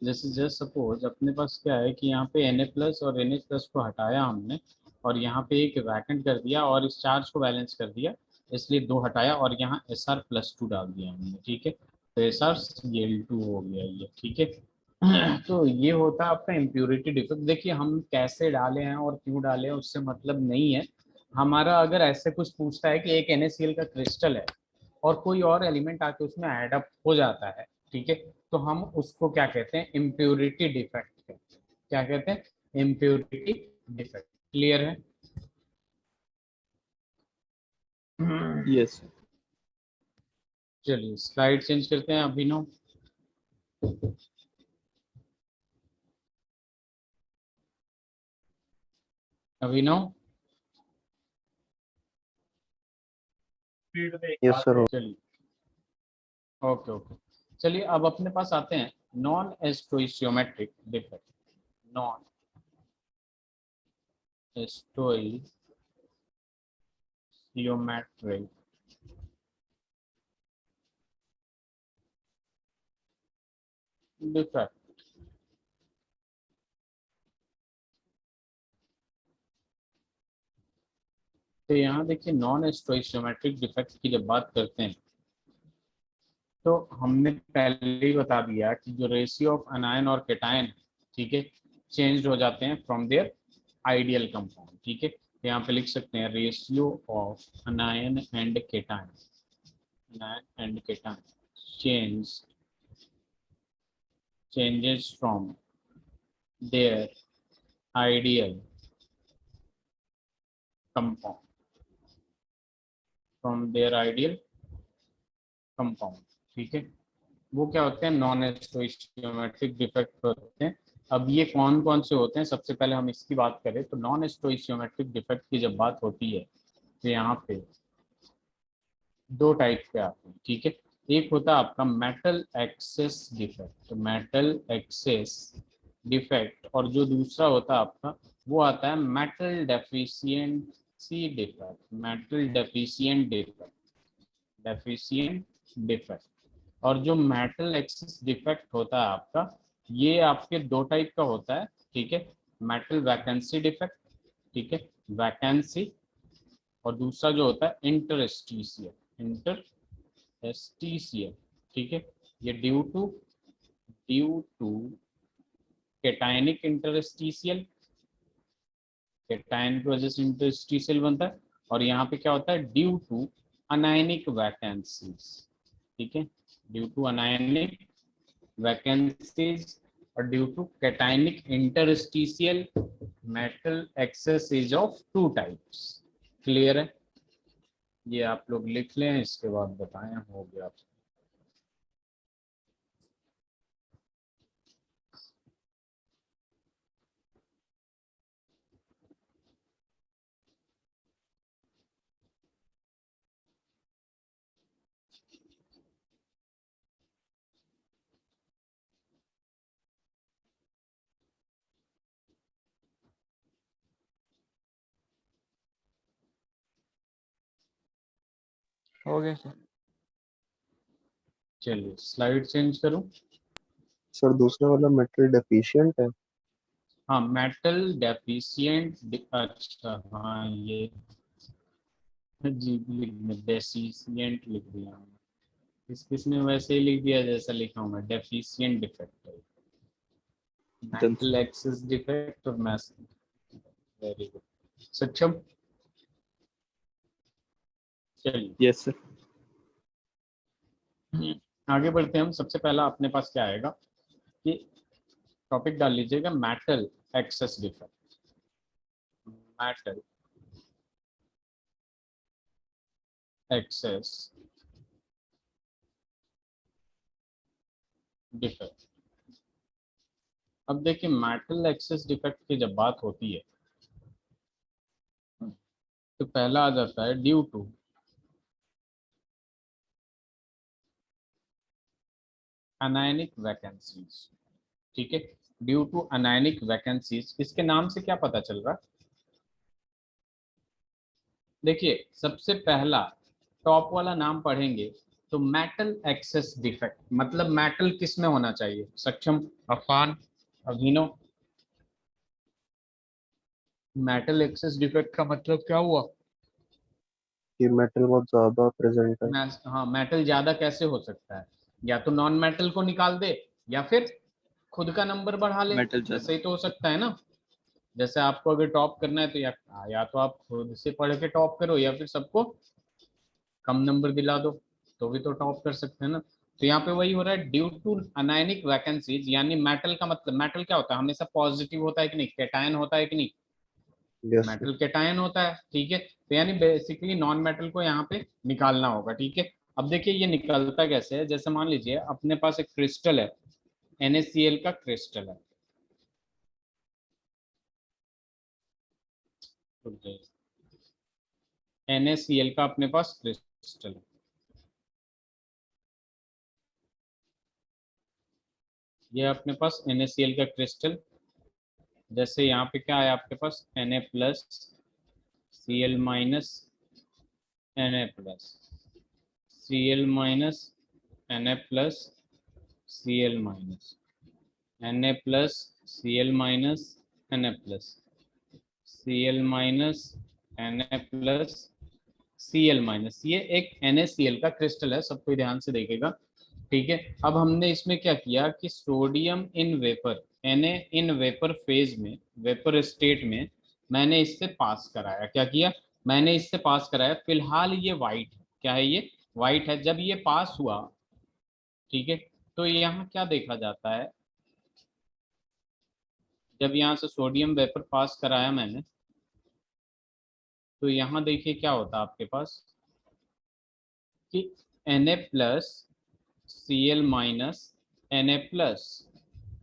जैसे जस्ट सपोज अपने पास क्या है कि यहाँ पे Na+ और NH+ को हटाया हमने, और यहाँ पे एक वैकेंट कर दिया और इस चार्ज को बैलेंस कर दिया, इसलिए 2 हटाया और यहाँ Sr+2 डाल दिया हमने। ठीक है, तो Sr Cl2 हो गया ये। ठीक है तो ये होता है आपका इम्प्योरिटी डिफेक्ट। देखिए हम कैसे डाले हैं और क्यों डाले हैं उससे मतलब नहीं है हमारा। अगर ऐसे कुछ पूछता है कि एक NaCl का क्रिस्टल है और कोई और एलिमेंट आके उसमें ऐड अप हो जाता है, ठीक है, तो हम उसको क्या कहते हैं, इम्प्योरिटी डिफेक्ट। क्या कहते हैं, इम्प्योरिटी डिफेक्ट। क्लियर है? यस। चलिए स्लाइड चेंज करते हैं अभिनव। अभिनव यस सर। चलिए, ओके ओके। चलिए अब अपने पास आते हैं नॉन स्टोइशियोमेट्रिक डिफेक्ट। Non स्टोइशियोमेट्रिक defect. तो यहाँ देखिए नॉन स्टोइचियोमेट्रिक डिफेक्ट की जब बात करते हैं तो हमने पहले ही बता दिया कि जो रेशियो ऑफ अनायन और केटायन, ठीक है, चेंज हो जाते हैं फ्रॉम देयर आइडियल कंपाउंड, ठीक है। तो यहाँ पे लिख सकते हैं ratio of अनायन and cation, अनायन and cation changes from their ideal compound, from their ideal compound, ठीक है। वो क्या होते हैं, नॉन स्टोइचियोमेट्रिक डिफेक्ट होते हैं। अब ये कौन कौन से होते हैं, सबसे पहले हम इसकी बात करें तो नॉन स्टोइचियोमेट्रिक डिफेक्ट की जब बात होती है तो यहाँ पे दो टाइप के आते हैं, ठीक है। एक होता है आपका मेटल एक्सेस डिफेक्ट, तो मेटल एक्सेस डिफेक्ट, और जो दूसरा होता है आपका वो आता है metal deficiency defect, metal deficient defect, deficient defect. और जो मेटल एक्सेस डिफेक्ट होता है आपका, ये आपके दो टाइप का होता है, ठीक है। मेटल वैकेंसी डिफेक्ट, ठीक है, वैकेंसी, और दूसरा जो होता है इंटरस्टिशियल, इंटरस्टिशियल, ठीक है। ये due to cationic interstitial, cation की वजह से इंटरस्टिशियल बनता है, और यहाँ पे क्या होता है ड्यू टू अनायनिक वैकेंसीज, ठीक है, ड्यू टू अनायनिक वैकेंसीज और due to cationic interstitial metal excess is of two types. Clear है? ये आप लोग लिख लें, इसके बाद बताएं, हो गया। हो गया सर। चलिए स्लाइड चेंज करूं। सर दूसरा वाला मेटल डेफिशिएंट है। हाँ मेटल डेफिशिएंट, अच्छा हाँ ये जी डेफिशिएंट लिख दिया, किसने वैसे ही लिख दिया जैसा लिखा हूँ मैं, डेफिशिएंट डिफेक्ट है, मेटल एक्सेस डिफेक्ट और मैस। वेरी गुड सक्षम। चलिए यस सर। आगे बढ़ते हैं हम। सबसे पहला अपने पास क्या आएगा कि टॉपिक डाल लीजिएगा metal excess defect, metal excess defect. अब देखिए मेटल एक्सेस डिफेक्ट की जब बात होती है तो पहला आ जाता है ड्यू टू अनायनिक वैकेंसीज, ठीक है, ड्यू टू अनायनिक वैकेंसीज। इसके नाम से क्या पता चल रहा है, देखिए सबसे पहला टॉप वाला नाम पढ़ेंगे तो मेटल एक्सेस डिफेक्ट, मतलब मेटल किस में होना चाहिए, सक्षम, अफान, अभिनव। मेटल एक्सेस डिफेक्ट का मतलब क्या हुआ, कि मेटल बहुत ज्यादा प्रेजेंट है। हाँ मेटल ज्यादा कैसे हो सकता है, या तो नॉन मेटल को निकाल दे या फिर खुद का नंबर बढ़ा ले, मेटल ज्यादा। ऐसे ही तो हो सकता है ना। जैसे आपको अगर टॉप करना है तो या तो आप खुद से पढ़ के टॉप करो या फिर सबको कम नंबर दिला दो, तो भी तो टॉप कर सकते हैं ना। तो यहाँ पे वही हो रहा है ड्यू टू अनायनिक वैकेंसीज, यानी मेटल का मतलब, मेटल क्या होता है, हमेशा पॉजिटिव होता है कि नहीं, कैटायन होता है कि नहीं, यस सर। मेटल कैटायन होता है, ठीक है। तो यानी बेसिकली नॉन मेटल को यहाँ पे निकालना होगा, ठीक है। अब देखिए ये निकलता कैसे है, जैसे मान लीजिए अपने पास एक क्रिस्टल है, NaCl का क्रिस्टल है, NaCl का अपने पास क्रिस्टल है, ये अपने पास NaCl का क्रिस्टल। जैसे यहाँ पे क्या है आपके पास Na plus Cl minus Na plus, Cl minus Na plus Cl minus, Na plus Cl minus Na plus, Cl minus Na plus Cl minus, ये एक NaCl का क्रिस्टल है, सब कोई ध्यान से देखेगा। ठीक है, अब हमने इसमें क्या किया कि sodium in vapour, Na in vapour phase में, वेपर स्टेट में मैंने इससे पास कराया। क्या किया, मैंने इससे पास कराया। फिलहाल ये वाइट है, क्या है ये, वाइट है। जब ये पास हुआ, ठीक है, तो यहाँ क्या देखा जाता है, जब यहाँ से सोडियम वेपर पास कराया मैंने, तो यहाँ देखिए क्या होता है आपके पास कि Na plus Cl minus Na plus,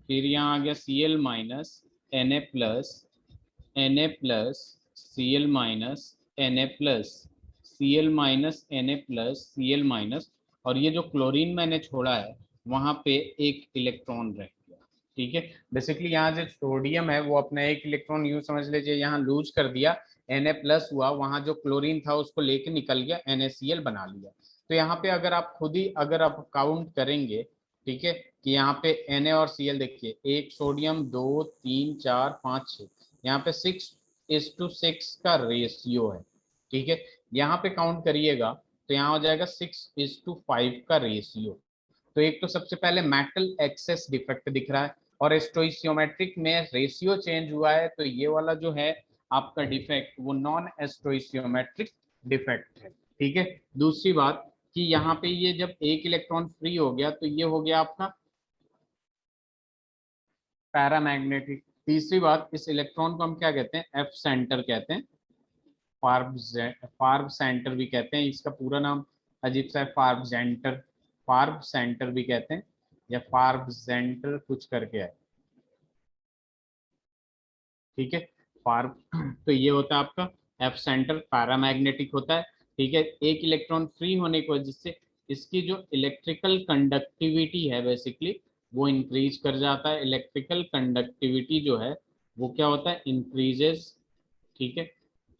फिर यहाँ आ गया Cl minus Na plus, Na plus Cl minus Na plus, Cl minus Na plus Cl minus, और ये जो क्लोरीन मैंने छोड़ा है वहां पे एक इलेक्ट्रॉन रह गया। ठीक है, बेसिकली यहाँ जो सोडियम है वो अपना एक इलेक्ट्रॉन यूं समझ लीजिए यहाँ लूज कर दिया, Na प्लस हुआ, वहां जो क्लोरीन था उसको लेके निकल गया, NaCl बना लिया। तो यहाँ पे अगर आप खुद ही अगर आप काउंट करेंगे, ठीक है, कि यहाँ पे Na और Cl देखिए, एक सोडियम, 2 3 4 5 6, यहाँ पे 6:6 का रेशियो है। ठीक है, यहाँ पे काउंट करिएगा तो यहाँ हो जाएगा 6:5 का रेशियो। तो एक तो सबसे पहले मेटल एक्सेस डिफेक्ट दिख रहा है, और स्टोइशियोमेट्रिक में रेशियो चेंज हुआ है, तो ये वाला जो है आपका डिफेक्ट वो नॉन स्टोइशियोमेट्रिक डिफेक्ट है। ठीक है, दूसरी बात कि यहाँ पे ये जब एक इलेक्ट्रॉन फ्री हो गया तो ये हो गया आपका पैरामैग्नेटिक। तीसरी बात, इस इलेक्ट्रॉन को हम क्या कहते हैं, एफ सेंटर कहते हैं, फार्ब सेंटर भी कहते हैं, इसका पूरा नाम अजीब सा है, फार्ब सेंटर, फार्ब सेंटर भी कहते हैं, या फार्ब सेंटर कुछ करके है। ठीक है, फार्ब तो ये होता है आपका एफ सेंटर, पैरामैग्नेटिक होता है। ठीक है, एक इलेक्ट्रॉन फ्री होने की वजह से इसकी जो इलेक्ट्रिकल कंडक्टिविटी है बेसिकली वो इंक्रीज कर जाता है। इलेक्ट्रिकल कंडक्टिविटी जो है वो क्या होता है, इंक्रीजेस। ठीक है,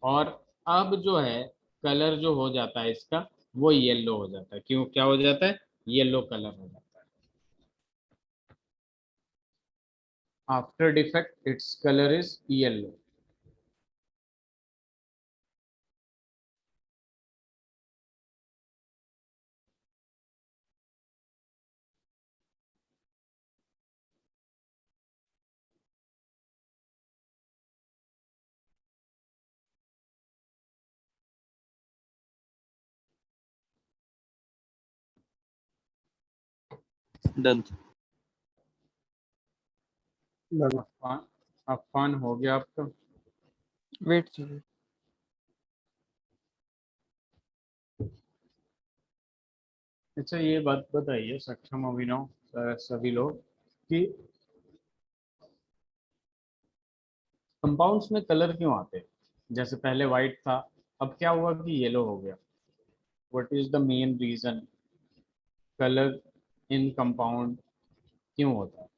और अब जो है कलर जो हो जाता है इसका वो येलो हो जाता है। क्यों, क्या हो जाता है, येलो कलर हो जाता है। After defect it's colour is yellow. Done. Afan, Afan हो गया आपका। वेट चाहिए। अच्छा, ये बात बताइए सक्षम अभिनव सभी लोग कि कंपाउंड्स में कलर क्यों आते हैं, जैसे पहले वाइट था अब क्या हुआ कि येलो हो गया, what is the main reason colour in compound क्यों होता है।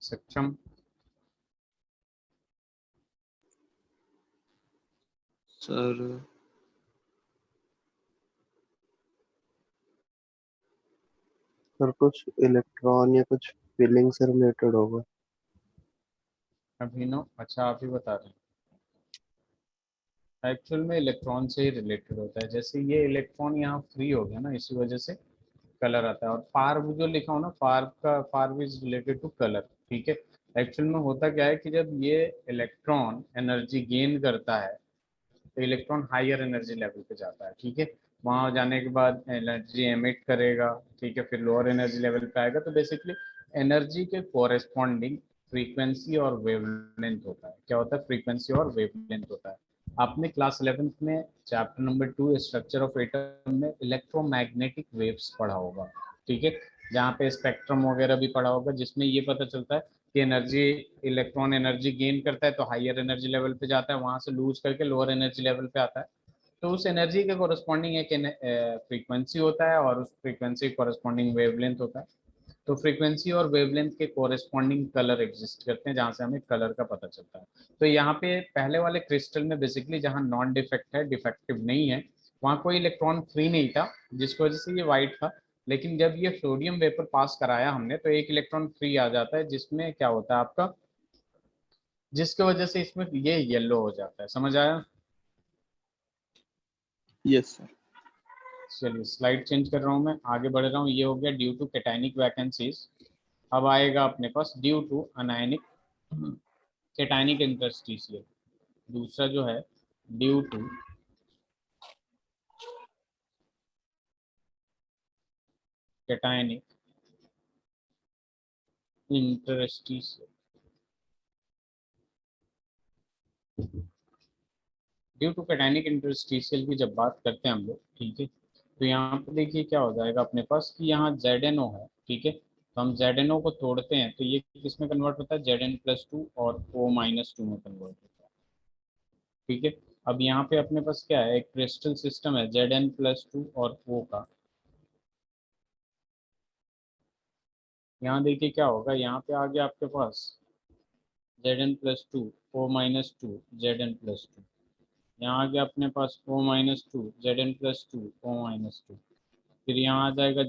सक्षम, सर सर कुछ इलेक्ट्रॉन या कुछ फीलिंग से रिलेटेड होगा। अभिनव अच्छा आप ही बता रहे हैं, एक्चुअल में इलेक्ट्रॉन से ही रिलेटेड होता है। जैसे ये इलेक्ट्रॉन यहाँ फ्री हो गया ना, इसी वजह से कलर आता है। और फार्ब जो लिखा हो ना, फार्ब का, फार्ब इज रिलेटेड टू कलर। ठीक है, एक्चुअल में होता क्या है कि जब ये इलेक्ट्रॉन एनर्जी गेन करता है तो इलेक्ट्रॉन हायर एनर्जी लेवल पे जाता है। ठीक है, वहां जाने के बाद एनर्जी एमिट करेगा। ठीक है, फिर लोअर एनर्जी लेवल पे आएगा। तो बेसिकली एनर्जी के कोरेस्पॉन्डिंग फ्रीक्वेंसी और वेवलेंथ होता है। क्या होता है, फ्रीक्वेंसी और वेवलेंथ होता है। आपने क्लास 11th में chapter number 2 structure of atom में इलेक्ट्रोमैग्नेटिक वेव्स पढ़ा होगा। ठीक है, जहाँ पे स्पेक्ट्रम वगैरह भी पढ़ा होगा, जिसमें ये पता चलता है कि एनर्जी, इलेक्ट्रॉन एनर्जी गेन करता है तो हायर एनर्जी लेवल पे जाता है, वहां से लूज करके लोअर एनर्जी लेवल पे आता है। तो उस एनर्जी के कोरस्पॉन्डिंग एक फ्रीक्वेंसी होता है, और उस फ्रीक्वेंसी कोरस्पॉन्डिंग वेवलेंथ होता है। तो फ्रीक्वेंसी और वेवलेंथ के कोरस्पॉन्डिंग कलर एग्जिस्ट करते हैं, जहाँ से हमें कलर का पता चलता है। तो यहाँ पे पहले वाले क्रिस्टल में बेसिकली जहाँ नॉन डिफेक्ट है, डिफेक्टिव नहीं है, वहाँ कोई इलेक्ट्रॉन फ्री नहीं था जिसकी वजह से ये वाइट था, लेकिन जब ये सोडियम वेपर पास कराया हमने तो एक इलेक्ट्रॉन फ्री आ जाता है, जिसमें क्या होता है आपका, जिसकी वजह से इसमें ये येलो हो जाता है। समझ आया? Yes sir. चलिए स्लाइड चेंज कर रहा हूँ, मैं आगे बढ़ रहा हूँ। ये हो गया ड्यू टू कैटायनिक वैकेंसीज। अब आएगा अपने पास due to anionic cationic interstitial. दूसरा जो है due to cationic interstitial. Due to cationic interstitial की जब बात करते हैं हम लोग, ठीक है, तो यहाँ पे देखिए क्या हो जाएगा अपने पास कि यहाँ ZNO है, ठीक है, तो हम ZNO को तोड़ते हैं तो ये किस में कन्वर्ट होता है, Zn+2 और O-2 में कन्वर्ट होता है, ठीक है। अब यहाँ पे अपने पास क्या है, एक क्रिस्टल सिस्टम है Zn+2 और O का। यहाँ देखिए क्या होगा, यहाँ पे आ गया आपके पास Zn+2 O-2 Zn+2, यहाँ आ गया अपने पास O-2 Zn+2 O-2, फिर यहाँ आ जाएगा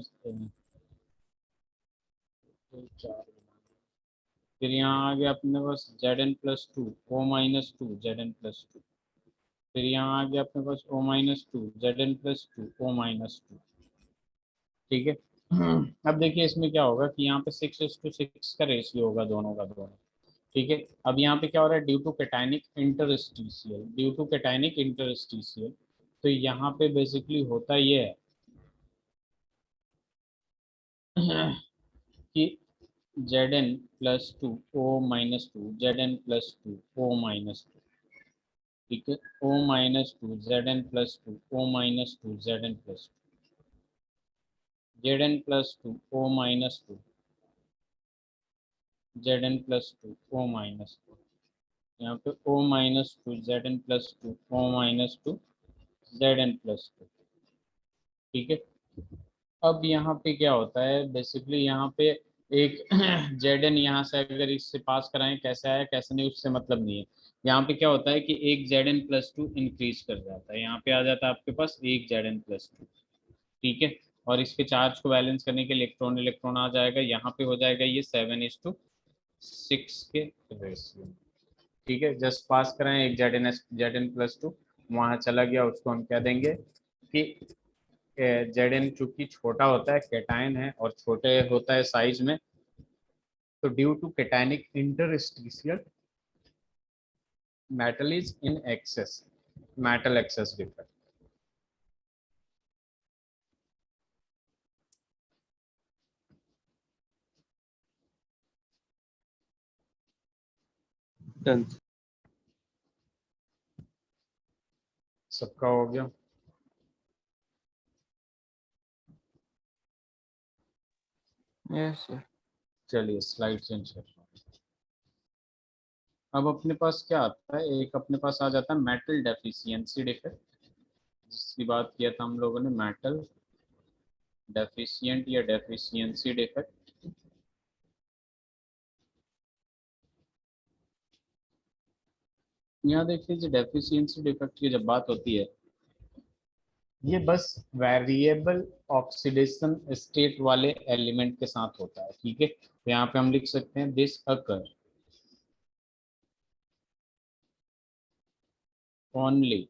फिर यहाँ आ गया अपने पास Zn+2 O-2 Zn+2, फिर यहाँ आ गया अपने पास O-2 Zn+2 O-2, ठीक है। अब देखिए इसमें क्या होगा कि यहाँ पे 6:6 का रेशियो होगा दोनों का दोनों, ठीक है। अब यहाँ पे क्या हो रहा है, due to cationic interstitial, due to cationic interstitial, तो यहाँ पे बेसिकली होता ये है कि Zn+2 O-2 Zn+2 O-2, ठीक है, O-2 Zn+2 O-2 Zn+2 Zn+2 O-2 Zn+2 O-2, यहाँ पे O-2 Zn+2 O-2 Zn+2, ठीक है। अब यहाँ पे क्या होता है बेसिकली, यहाँ पे एक Zn यहाँ से अगर इससे पास कराएं, कैसे आया कैसे नहीं उससे मतलब नहीं है। यहाँ पे क्या होता है कि एक Zn+2 इंक्रीज कर जाता है, यहाँ पे आ जाता है आपके पास एक Zn+2, ठीक है। और इसके चार्ज को बैलेंस करने के इलेक्ट्रॉन इलेक्ट्रॉन आ जाएगा, यहाँ पे हो जाएगा ये 7:6 के रेशियो, ठीक है। जस्ट पास कराएं एक Zn+2 वहाँ चला गया, उसको हम क्या देंगे कि Zn चूंकि छोटा होता है, कैटायन है और छोटे होता है साइज में, तो due to cationic interstitial metal is in excess, metal excess defect. Done. सबका हो गया? Yes sir. चलिए स्लाइड चेंज कर रहा हूँ। अब अपने पास क्या आता है, एक अपने पास आ जाता है मेटल डेफिशिएंसी डिफेक्ट, जिसकी बात किया था हम लोगों ने, मेटल डेफिशिएंट या डेफिशिएंसी डिफेक्ट। यहाँ देख लीजिए डेफिशिएंसी डिफेक्ट की जब बात होती है, ये बस वेरिएबल ऑक्सीडेशन स्टेट वाले एलिमेंट के साथ होता है, ठीक है। तो यहाँ पे हम लिख सकते हैं this occur only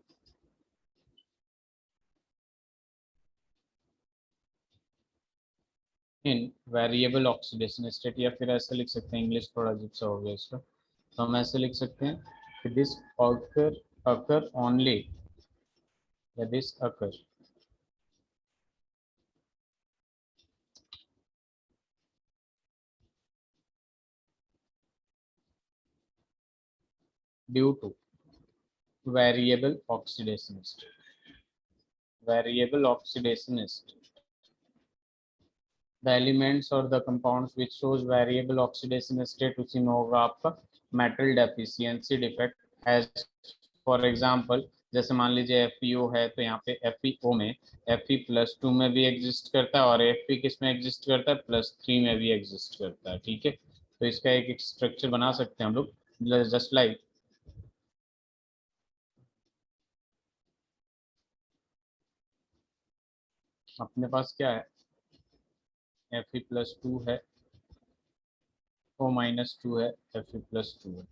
in variable oxidation state, या फिर ऐसे लिख सकते हैं, इंग्लिश थोड़ा अजीब सा हो गया इसका, तो हम ऐसे लिख सकते हैं कि दिस अकर ओनली, या this occur due two variable oxidation state, variable oxidation state, the elements or the compounds which shows variable oxidation state, उसी में होगा आपका metal deficiency defect। as for example, जैसे मान लीजिए FeO है तो यहाँ पे FeO में Fe+2 में भी एग्जिस्ट करता है, और Fe किस में एग्जिस्ट करता है, +3 में भी एग्जिस्ट करता है, ठीक है। तो इसका एक स्ट्रक्चर बना सकते हैं हम लोग, जस्ट लाइक अपने पास क्या है, Fe+2 है, O-2 है, Fe+2 है,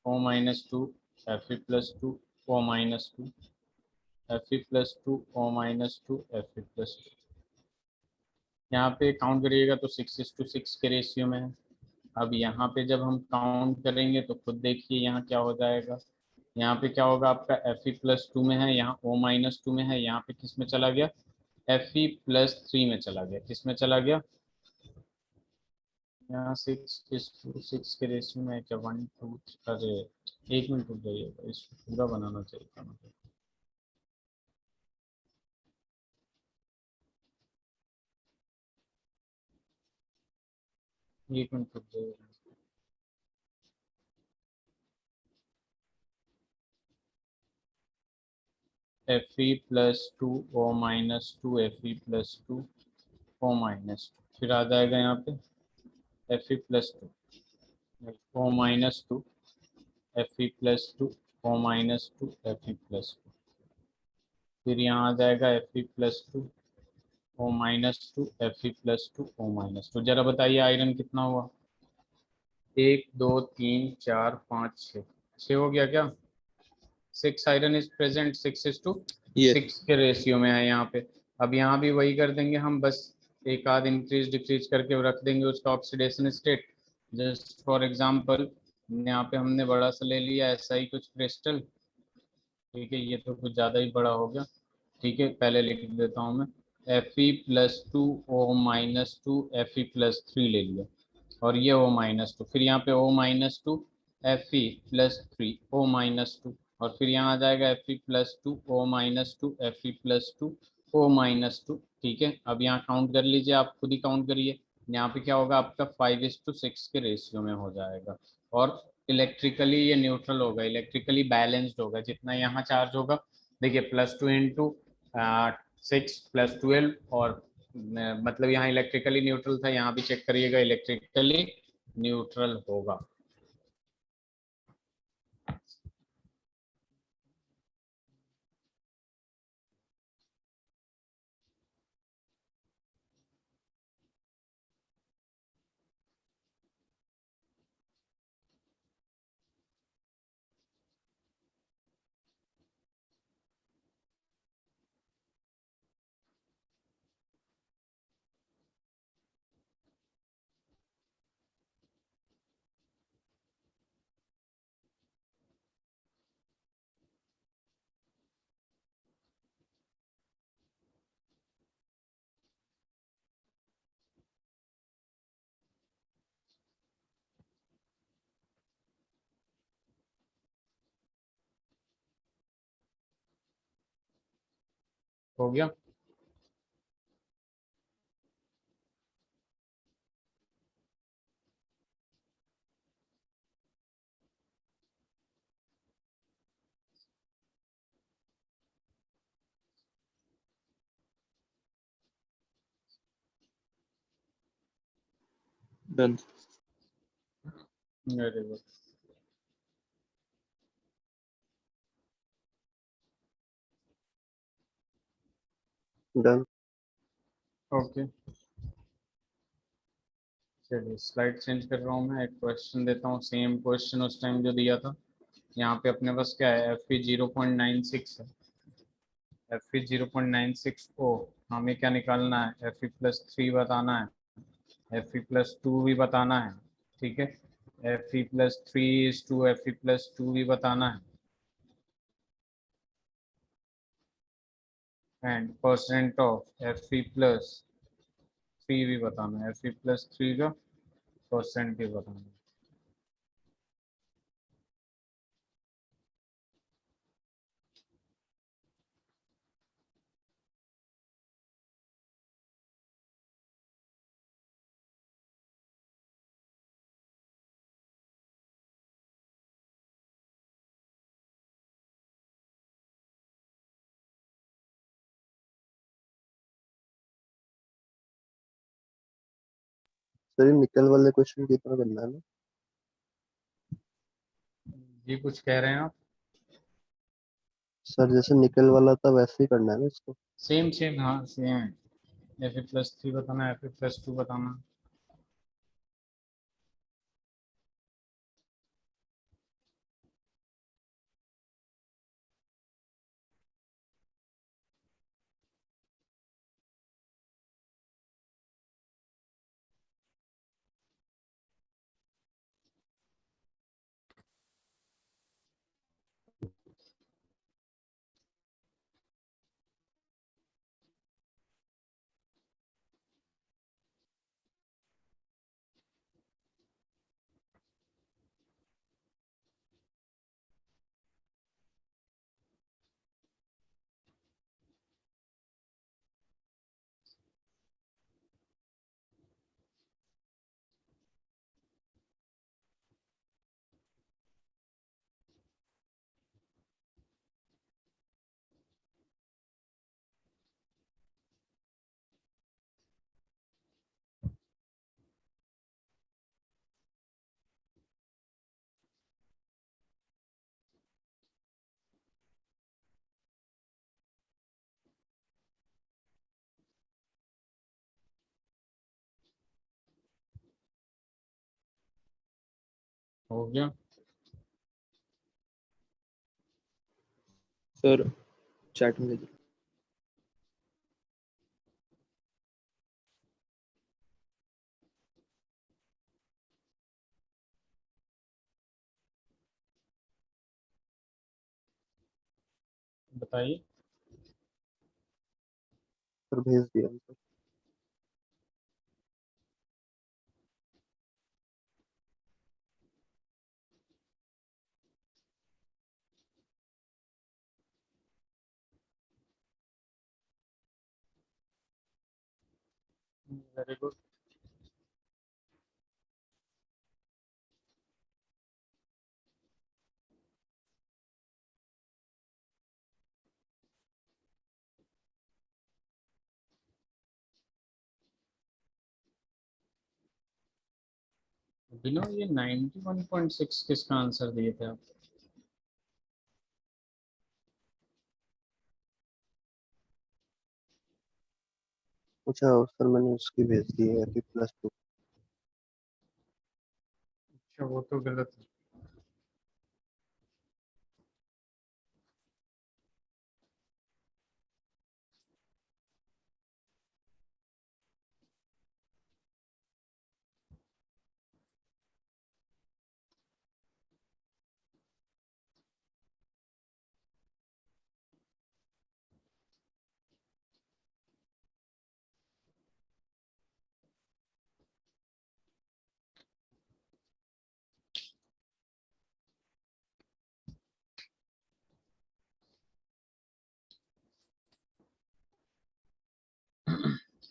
O-2, Fe+2, O-2, Fe+2, O-2, Fe+2। यहाँ पे काउंट करिएगा तो 6:6 के रेशियो में है। अब यहाँ पे जब हम काउंट करेंगे तो खुद देखिए यहाँ क्या हो जाएगा। यहाँ पे क्या होगा, आपका Fe+2 में है, यहाँ O-2 में है, यहाँ पे किस में चला गया, Fe+3 में चला गया। किस में चला गया, यहाँ 6:6 के रेशियो में है क्या, 1 2 अरे 1 मिनट रुक जाइएगा, इसको पूरा बनाना चाहिए था मुझे। एक मिनट रुक जाइएगा। Fe+2 O-2 Fe+2 O-2, फिर आ जाएगा यहाँ पे Fe+2 O-2 Fe+2 O-2 Fe+2, फिर यहाँ आ जाएगा Fe+2 O-2 Fe+2 O-2। जरा बताइए आयरन कितना हुआ, 1 2 3 4 5 6, 6 हो गया क्या, 6 आयरन इज प्रेजेंट, 6:6 के रेशियो में है यहाँ पे। अब यहाँ भी वही कर देंगे हम, बस एक आध इंक्रीज डिक्रीज करके रख देंगे उसका oxidation state. Just for example यहाँ पे हमने बड़ा सा ले लिया ऐसा ही कुछ क्रिस्टल, ठीक है, ये तो कुछ ज़्यादा ही बड़ा हो गया, ठीक है, पहले लिख देता हूँ मैं, Fe+2 O-2 Fe+3 ले लिया, और ये O-2, फिर यहाँ पे O-2 Fe+3 O-2, और फिर यहाँ आ जाएगा Fe+2 O-2 Fe+2 O-2, ठीक है। अब यहाँ काउंट कर लीजिए, आप खुद ही काउंट करिए, यहाँ पे क्या होगा आपका 5:6 के रेशियो में हो जाएगा, और इलेक्ट्रिकली ये न्यूट्रल होगा, इलेक्ट्रिकली बैलेंस्ड होगा। जितना यहाँ चार्ज होगा, देखिए +2 इंटू 6 + 12, और मतलब यहाँ इलेक्ट्रिकली न्यूट्रल था, यहाँ भी चेक करिएगा इलेक्ट्रिकली न्यूट्रल होगा। हो गया, done. Very good. Done. Okay, चलिए स्लाइड चेंज कर रहा हूँ मैं, एक क्वेश्चन देता हूँ, सेम क्वेश्चन उस टाइम जो दिया था। यहाँ पे अपने पास क्या है, Fe 0.96 है, Fe 0.96 ओ, हमें क्या निकालना है, Fe+3 बताना है, Fe+2 भी बताना है, ठीक है, Fe+3 Fe+2 भी बताना है, एंड परसेंट ऑफ Fe+3 भी बताना है, Fe+3 का परसेंट भी बताना है। सर ये निकल वाले क्वेश्चन कितना करना है ना? जी कुछ कह रहे हैं आप? सर जैसे निकल वाला था वैसे ही करना है ना इसको? सेम सेम, हाँ सेम। Fe+3 बताना, Fe+2 बताना। हो गया। सर चैट में भेजिए। बताइए। सर भेज दिया सर। Very good. बिना ये 91.6 किसका आंसर दिए थे आप? अच्छा सर मैंने उसकी भेज दी है Fe+2। अच्छा, वो तो गलत है।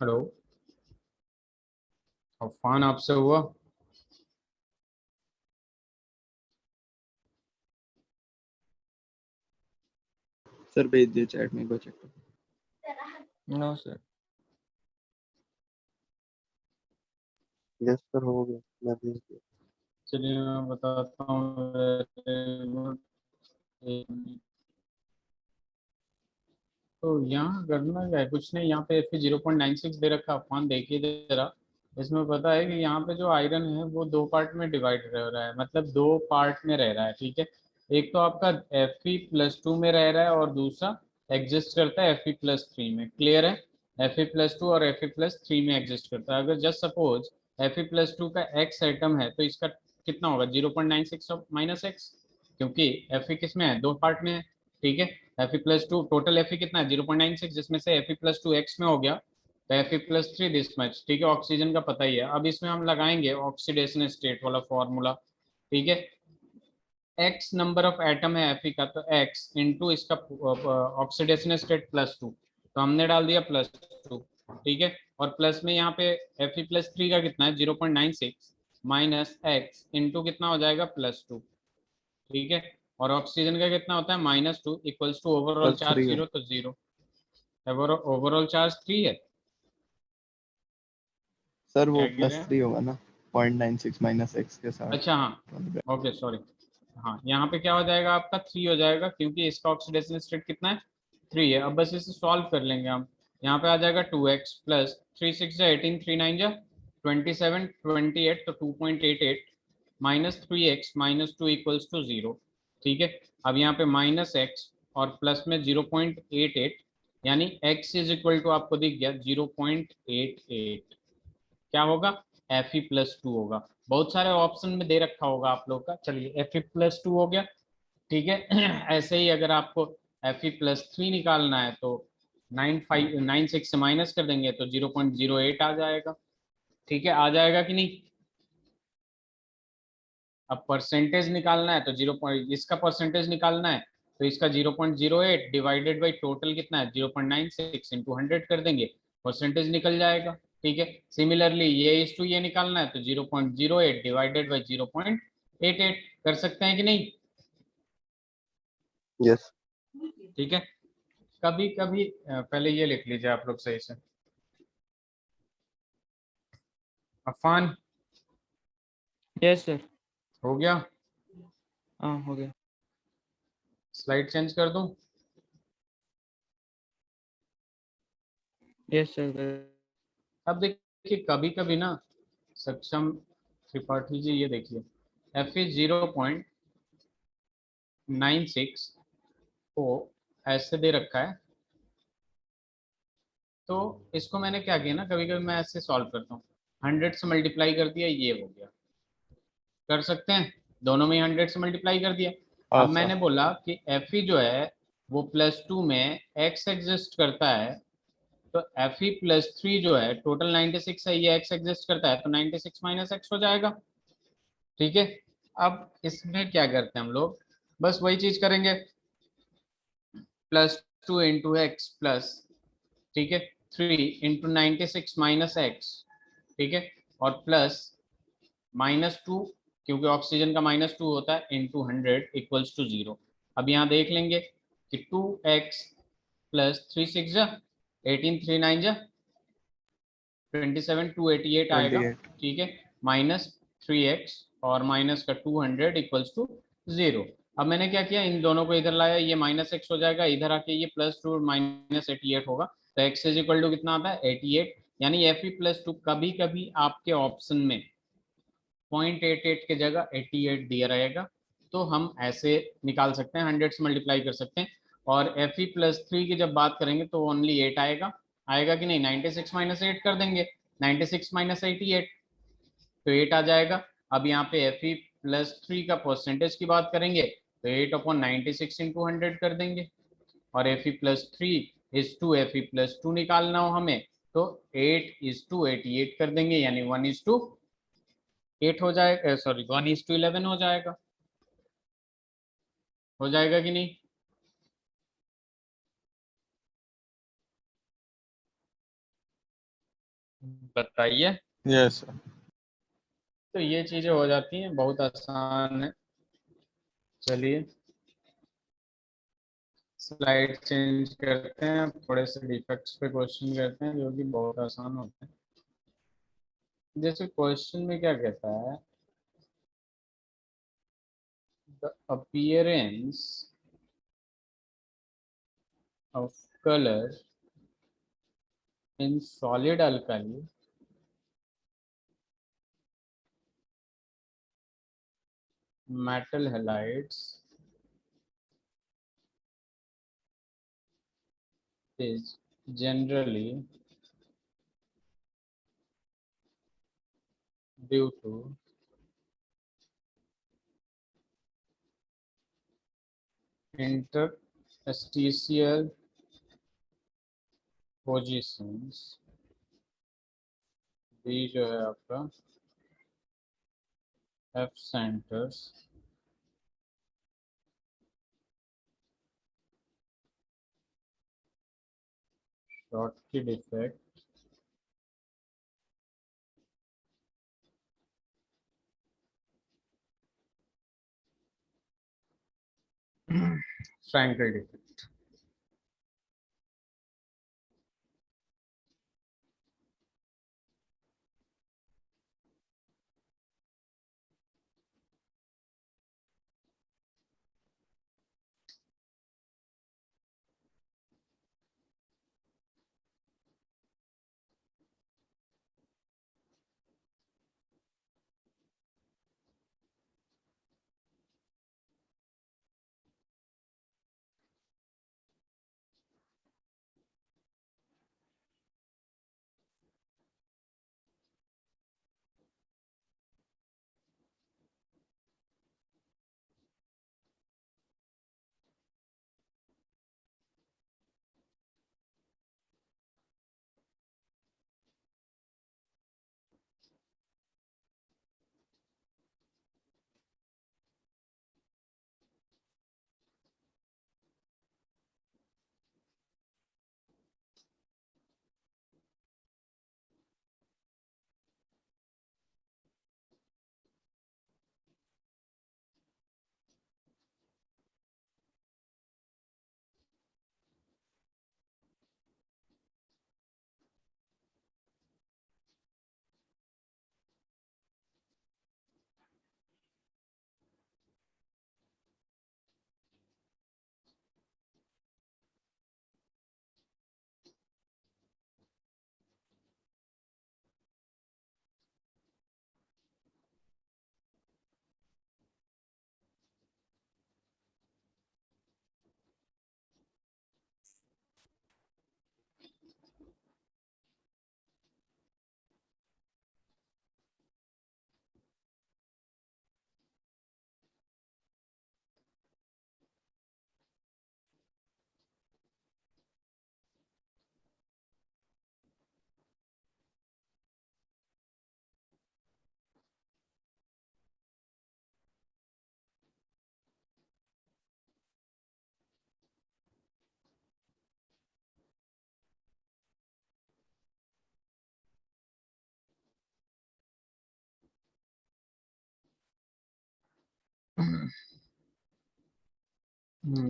हेलो, अफान आपसे हुआ? सर भेज दिए चैट में, एक बार चेक करो। No sir. यस सर हो गया, मैं भेज दिया। चलिए मैं बताता हूँ। Very good। तो यहाँ करना क्या है, कुछ नहीं। यहाँ पे Fe 0.96 दे रखा है। अफान देखिए जरा, इसमें पता है कि यहाँ पे जो आयरन है वो दो पार्ट में डिवाइड रह रहा है, मतलब दो पार्ट में रह रहा है, ठीक है। एक तो आपका Fe+2 में रह रहा है और दूसरा एग्जिस्ट करता है Fe+3 में। क्लियर है? Fe+2 और Fe+3 में एग्जिस्ट करता है। अगर जस्ट सपोज Fe+2 का x एटम है तो इसका कितना होगा? 0.96 माइनस एक्स, क्योंकि Fe किस में है? दो पार्ट में है, ठीक है। Fe+2 टोटल Fe कितना है? 0.96, जिसमें से Fe+2 x में हो गया तो Fe+3 दिस मच, ठीक है। ऑक्सीजन का पता ही है। अब इसमें हम लगाएंगे ऑक्सीडेशन स्टेट वाला फॉर्मूला, ठीक है। x नंबर ऑफ एटम है Fe का, तो x इंटू इसका ऑक्सीडेशन स्टेट +2, तो हमने डाल दिया +2, ठीक है। और प्लस में यहाँ पे Fe+3 का कितना है? 0.96 माइनस एक्स इंटू कितना हो जाएगा? +2, ठीक है। और ऑक्सीजन का कितना होता है? -2 इक्वल्स टू ओवरऑल चार्ज +3 है 0, तो 0। ओवरऑल चार्ज 3 है। सर, वो क्या कह रहे हैं? +3 होगा ना, 0.96 माइनस एक्स के साथ। अच्छा हाँ, ओके सॉरी। हाँ यहाँ पे क्या हो जाएगा आपका 3 हो जाएगा, क्योंकि इसका ऑक्सीडेशन स्टेट कितना है 3 है। अब बस इसे सॉल्व कर लेंगे हम। यहाँ पे आ जाएगा 2x प्लस 3 6 जा 18 3 9 जा 27 28, तो 2.88 minus 3x minus 2 equals to 0। ठीक है, अब यहाँ पे माइनस एक्स और प्लस में 0.88, यानी x इज इक्वल टू आपको दिख गया 0.88। क्या होगा एफ ई प्लस टू होगा। बहुत सारे ऑप्शन में दे रखा होगा आप लोग का। चलिए एफ ई प्लस टू हो गया। ठीक है ऐसे ही अगर आपको एफ ई प्लस थ्री निकालना है तो 9.96 से माइनस कर देंगे तो 0.08 आ जाएगा। ठीक है, आ जाएगा कि नहीं। अब परसेंटेज निकालना है तो 0. इसका परसेंटेज निकालना है तो इसका 0.08 डिवाइडेड बाई टोटल कितना है 0.96 इंटू 100 कर देंगे, परसेंटेज निकल जाएगा। ठीक है, सिमिलरली ये इस टू ये निकालना है तो 0.08 डिवाइडेड बाई 0.88 कर सकते हैं कि नहीं। यस। ठीक है, कभी कभी पहले ये लिख लीजिए आप लोग सही से। Afan yes sir. हो गया, हाँ हो गया। स्लाइड चेंज कर दूं। Yes sir. अब देखिए कभी कभी ना सक्षम त्रिपाठी जी ये देखिए एफ इज 0.96 को ऐसे दे रखा है, तो इसको मैंने क्या किया ना, कभी कभी मैं ऐसे सॉल्व करता हूँ। 100 से मल्टीप्लाई कर दिया, ये हो गया। कर सकते हैं, दोनों में 100 से मल्टीप्लाई कर दिया। हाँ अब सर। मैंने बोला कि एफ ई जो है वो प्लस टू में एक्स एग्जिस्ट करता है, तो एफ ई प्लस थ्री जो है टोटल 96 है, ये एक्स एग्जिस्ट करता है तो 96 माइनस एक्स हो जाएगा। ठीक है, अब इसमें क्या करते हैं हम लोग, बस वही चीज करेंगे, plus two into x plus, ठीक है, 3 इंटू 96 माइनस एक्स। ठीक है, और प्लस -2, क्योंकि ऑक्सीजन का -2 होता है, इंटू 100 इक्वल्स टू 0। अब यहाँ देख लेंगे कि 2x प्लस 3 6 जा 18 3 9 जा 27 288 आएगा। 28। ठीक है, -3x और माइनस का 200 इक्वल्स टू 0। अब मैंने क्या किया, इन दोनों को इधर लाया, ये -x हो जाएगा, इधर आके ये +2 -88 होगा, तो x इज इक्वल टू कितना आता है 88। यानी एफ ई प्लस टू कभी कभी आपके ऑप्शन में 0.88 की जगह 88 दिया रहेगा, तो हम ऐसे निकाल सकते हैं, 100 से मल्टीप्लाई कर सकते हैं। और एफ ई प्लस थ्री की जब बात करेंगे तो ओनली 8 आएगा, आएगा कि नहीं। 96 माइनस 8 कर देंगे, 96 माइनस 88 तो 8 आ जाएगा। अब यहाँ पे एफ ई प्लस थ्री का परसेंटेज की बात करेंगे तो 8/96 इंटू 100 कर देंगे, और F E plus three is two F E plus two निकालना हो हमें तो 8:88 कर देंगे, यानी 1:8 हो जाएगा, सॉरी 1:11 हो जाएगा। हो जाएगा कि नहीं। बताइए। Yes sir. तो ये चीजें हो जाती हैं, बहुत आसान है। चलिए स्लाइड चेंज करते हैं, थोड़े से डिफेक्ट्स पे क्वेश्चन करते हैं जो कि बहुत आसान होते हैं। जैसे क्वेश्चन में क्या कहता है, the appearance of colour in solid alkali metal halides is generally due to interstitial positions। B जो है आपका F centres Schottky defect Frenkel defect.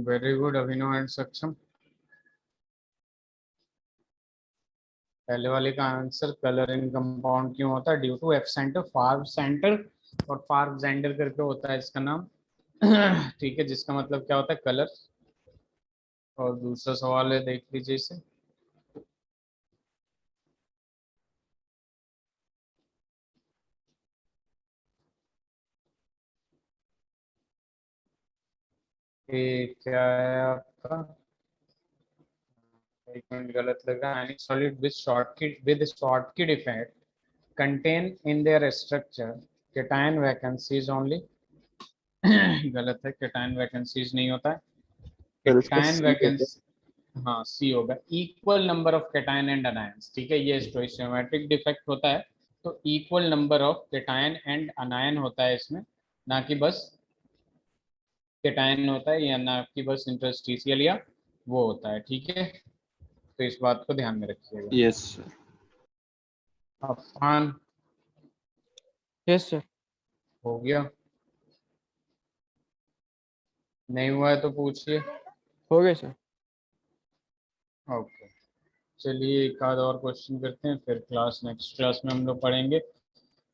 Very good Abhinav and Saksham. पहले वाले का आंसर कलर इन कंपाउंड क्यों होता है? ड्यू टू एब्सेंट फार्व सेंटर, और फार्व जेंडर करके होता है इसका नाम। ठीक है, जिसका मतलब क्या होता है? कलर। और दूसरा सवाल है, देख लीजिए इसे। ये क्या है आपका? एक मिनट, गलत लगा। Any solid with Schottky effect contain in their structure cation vacancies only। गलत है, cation vacancies नहीं होता है। सर इसका cation सी होगा। vacancy, हाँ सी होगा। Equal number of cation and anions, ठीक है, ये स्टोइचियोमेट्रिक डिफेक्ट होता है। तो equal number of cation and अनायन होता है इसमें, ना कि बस cation होता है, या ना कि बस इंटरस्टिशियल या वो होता है। ठीक है, तो इस बात को ध्यान में रखिएगा। Yes sir. Afan, yes sir. हो गया? नहीं हुआ है तो पूछिए। हो गया सर। ओके, चलिए एक आध और क्वेश्चन करते हैं, फिर नेक्स्ट क्लास में हम लोग पढ़ेंगे।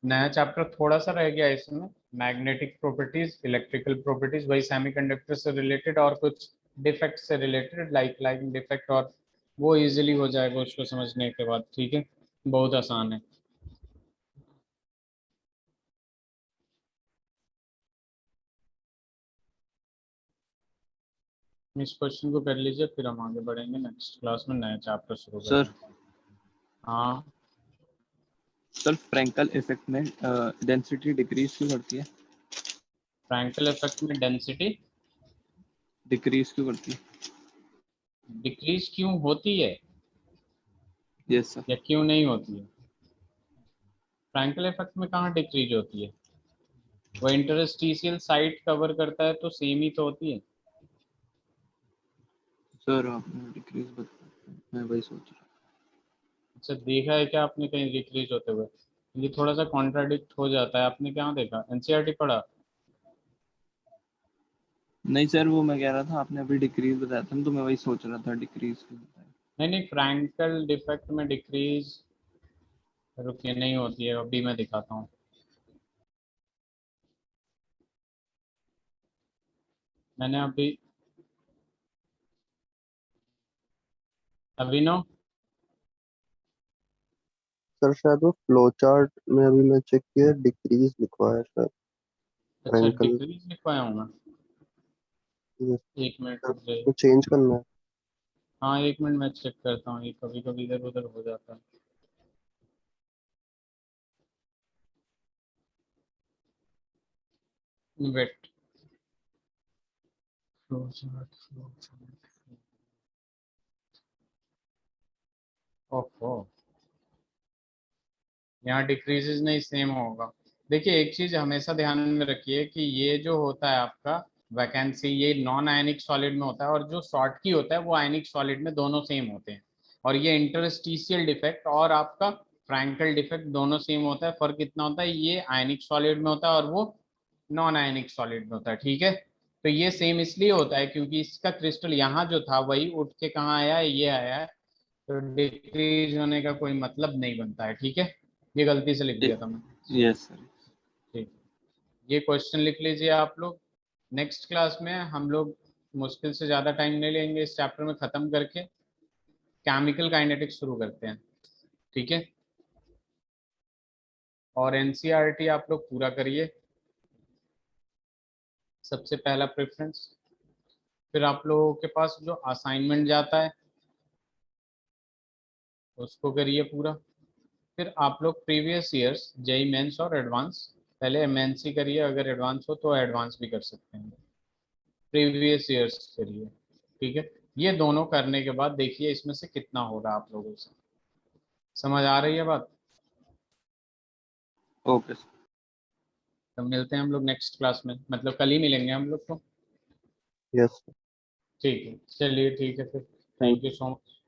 नया चैप्टर थोड़ा सा रह गया इसमें, मैग्नेटिक प्रॉपर्टीज, इलेक्ट्रिकल प्रॉपर्टीज, वही सेमीकंडक्टर से रिलेटेड और कुछ डिफेक्ट से रिलेटेड, लाइक डिफेक्ट, और वो इजीली हो जाएगा उसको समझने के बाद। ठीक है, बहुत आसान है। इस क्वेश्चन को कर लीजिए, फिर हम आगे बढ़ेंगे नेक्स्ट क्लास में, नया चैप्टर शुरू सर करेंगे। हाँ, सर फ्रैंकल इफेक्ट में डेंसिटी डिक्रीज क्यों करती है? फ्रैंकल इफेक्ट में डेंसिटी डिक्रीज क्यों करती है? डिक्रीज क्यों होती है यस सर। या क्यों नहीं होती है? फ्रैंकल इफेक्ट में कहाँ डिक्रीज होती है? वो इंटरस्टिशियल साइट कवर करता है, तो सेम ही तो होती है। सर आपने डिक्रीज बता, मैं वही सोच रहा अच्छा, देखा है क्या आपने कहीं डिक्रीज होते हुए? ये थोड़ा सा कॉन्ट्राडिक्ट हो जाता है। आपने क्या देखा, एनसीईआरटी पढ़ा? नहीं सर, वो मैं कह रहा था आपने अभी डिक्रीज बताया था ना, तो मैं वही सोच रहा था डिक्रीज क्यों बताया। नहीं नहीं, फ्रैंकल डिफेक्ट में डिक्रीज, रुकिए, नहीं होती है, अभी मैं दिखाता हूँ। मैंने अभी नो, सर शायद वो फ्लो चार्ट में अभी मैं चेक किया डिक्रीज लिखवा है शायद। अच्छा फ्रैंकल। डिक्रीज लिखवाया हूँ मैं। ये एक मिनट सर रुक जाइए। इसको चेंज करना है। हाँ एक मिनट, मैं चेक करता हूँ, ये कभी कभी इधर उधर हो जाता है। वेट, फ्लो चार्ट, ओहो, यहाँ डिक्रीजेस नहीं, सेम होगा। देखिए एक चीज हमेशा ध्यान में रखिए कि ये जो होता है आपका वैकेंसी, ये नॉन आयनिक सॉलिड में होता है, और जो शॉर्ट की होता है वो आयनिक सॉलिड में, दोनों सेम होते हैं। और ये इंटरस्टिशियल डिफेक्ट और आपका फ्रैंकल डिफेक्ट दोनों सेम होता है। फर्क कितना होता है, ये आयनिक सॉलिड में होता है और वो नॉन आयनिक सॉलिड में होता है। ठीक है, तो ये सेम इसलिए होता है क्योंकि इसका क्रिस्टल यहाँ जो था वही उठ के कहाँ आया है, ये आया है। तो डिक्रीज होने का कोई मतलब नहीं बनता है। ठीक है, ये गलती से लिख दिया था मैं। Yes sir. ठीक, ये क्वेश्चन लिख लीजिए आप लोग। नेक्स्ट क्लास में हम लोग मुश्किल से ज़्यादा टाइम नहीं लेंगे, इस चैप्टर में ख़त्म करके केमिकल काइनेटिक्स शुरू करते हैं। ठीक है, और एनसीईआरटी आप लोग पूरा करिए, सबसे पहला प्रेफरेंस। फिर आप लोगों के पास जो असाइनमेंट जाता है उसको करिए पूरा। फिर आप लोग प्रीवियस ईयर्स जेई मेंस और एडवांस, पहले एमएनसी करिए, अगर एडवांस हो तो एडवांस भी कर सकते हैं, प्रीवियस ईयर्स करिए। ठीक है, ये दोनों करने के बाद देखिए इसमें से कितना हो रहा है आप लोगों से। समझ आ रही है बात? Okay sir. तो मिलते हैं हम लोग नेक्स्ट क्लास में, मतलब कल ही मिलेंगे हम लोग तो। यस। ठीक है, चलिए ठीक है फिर, thank thank you so much.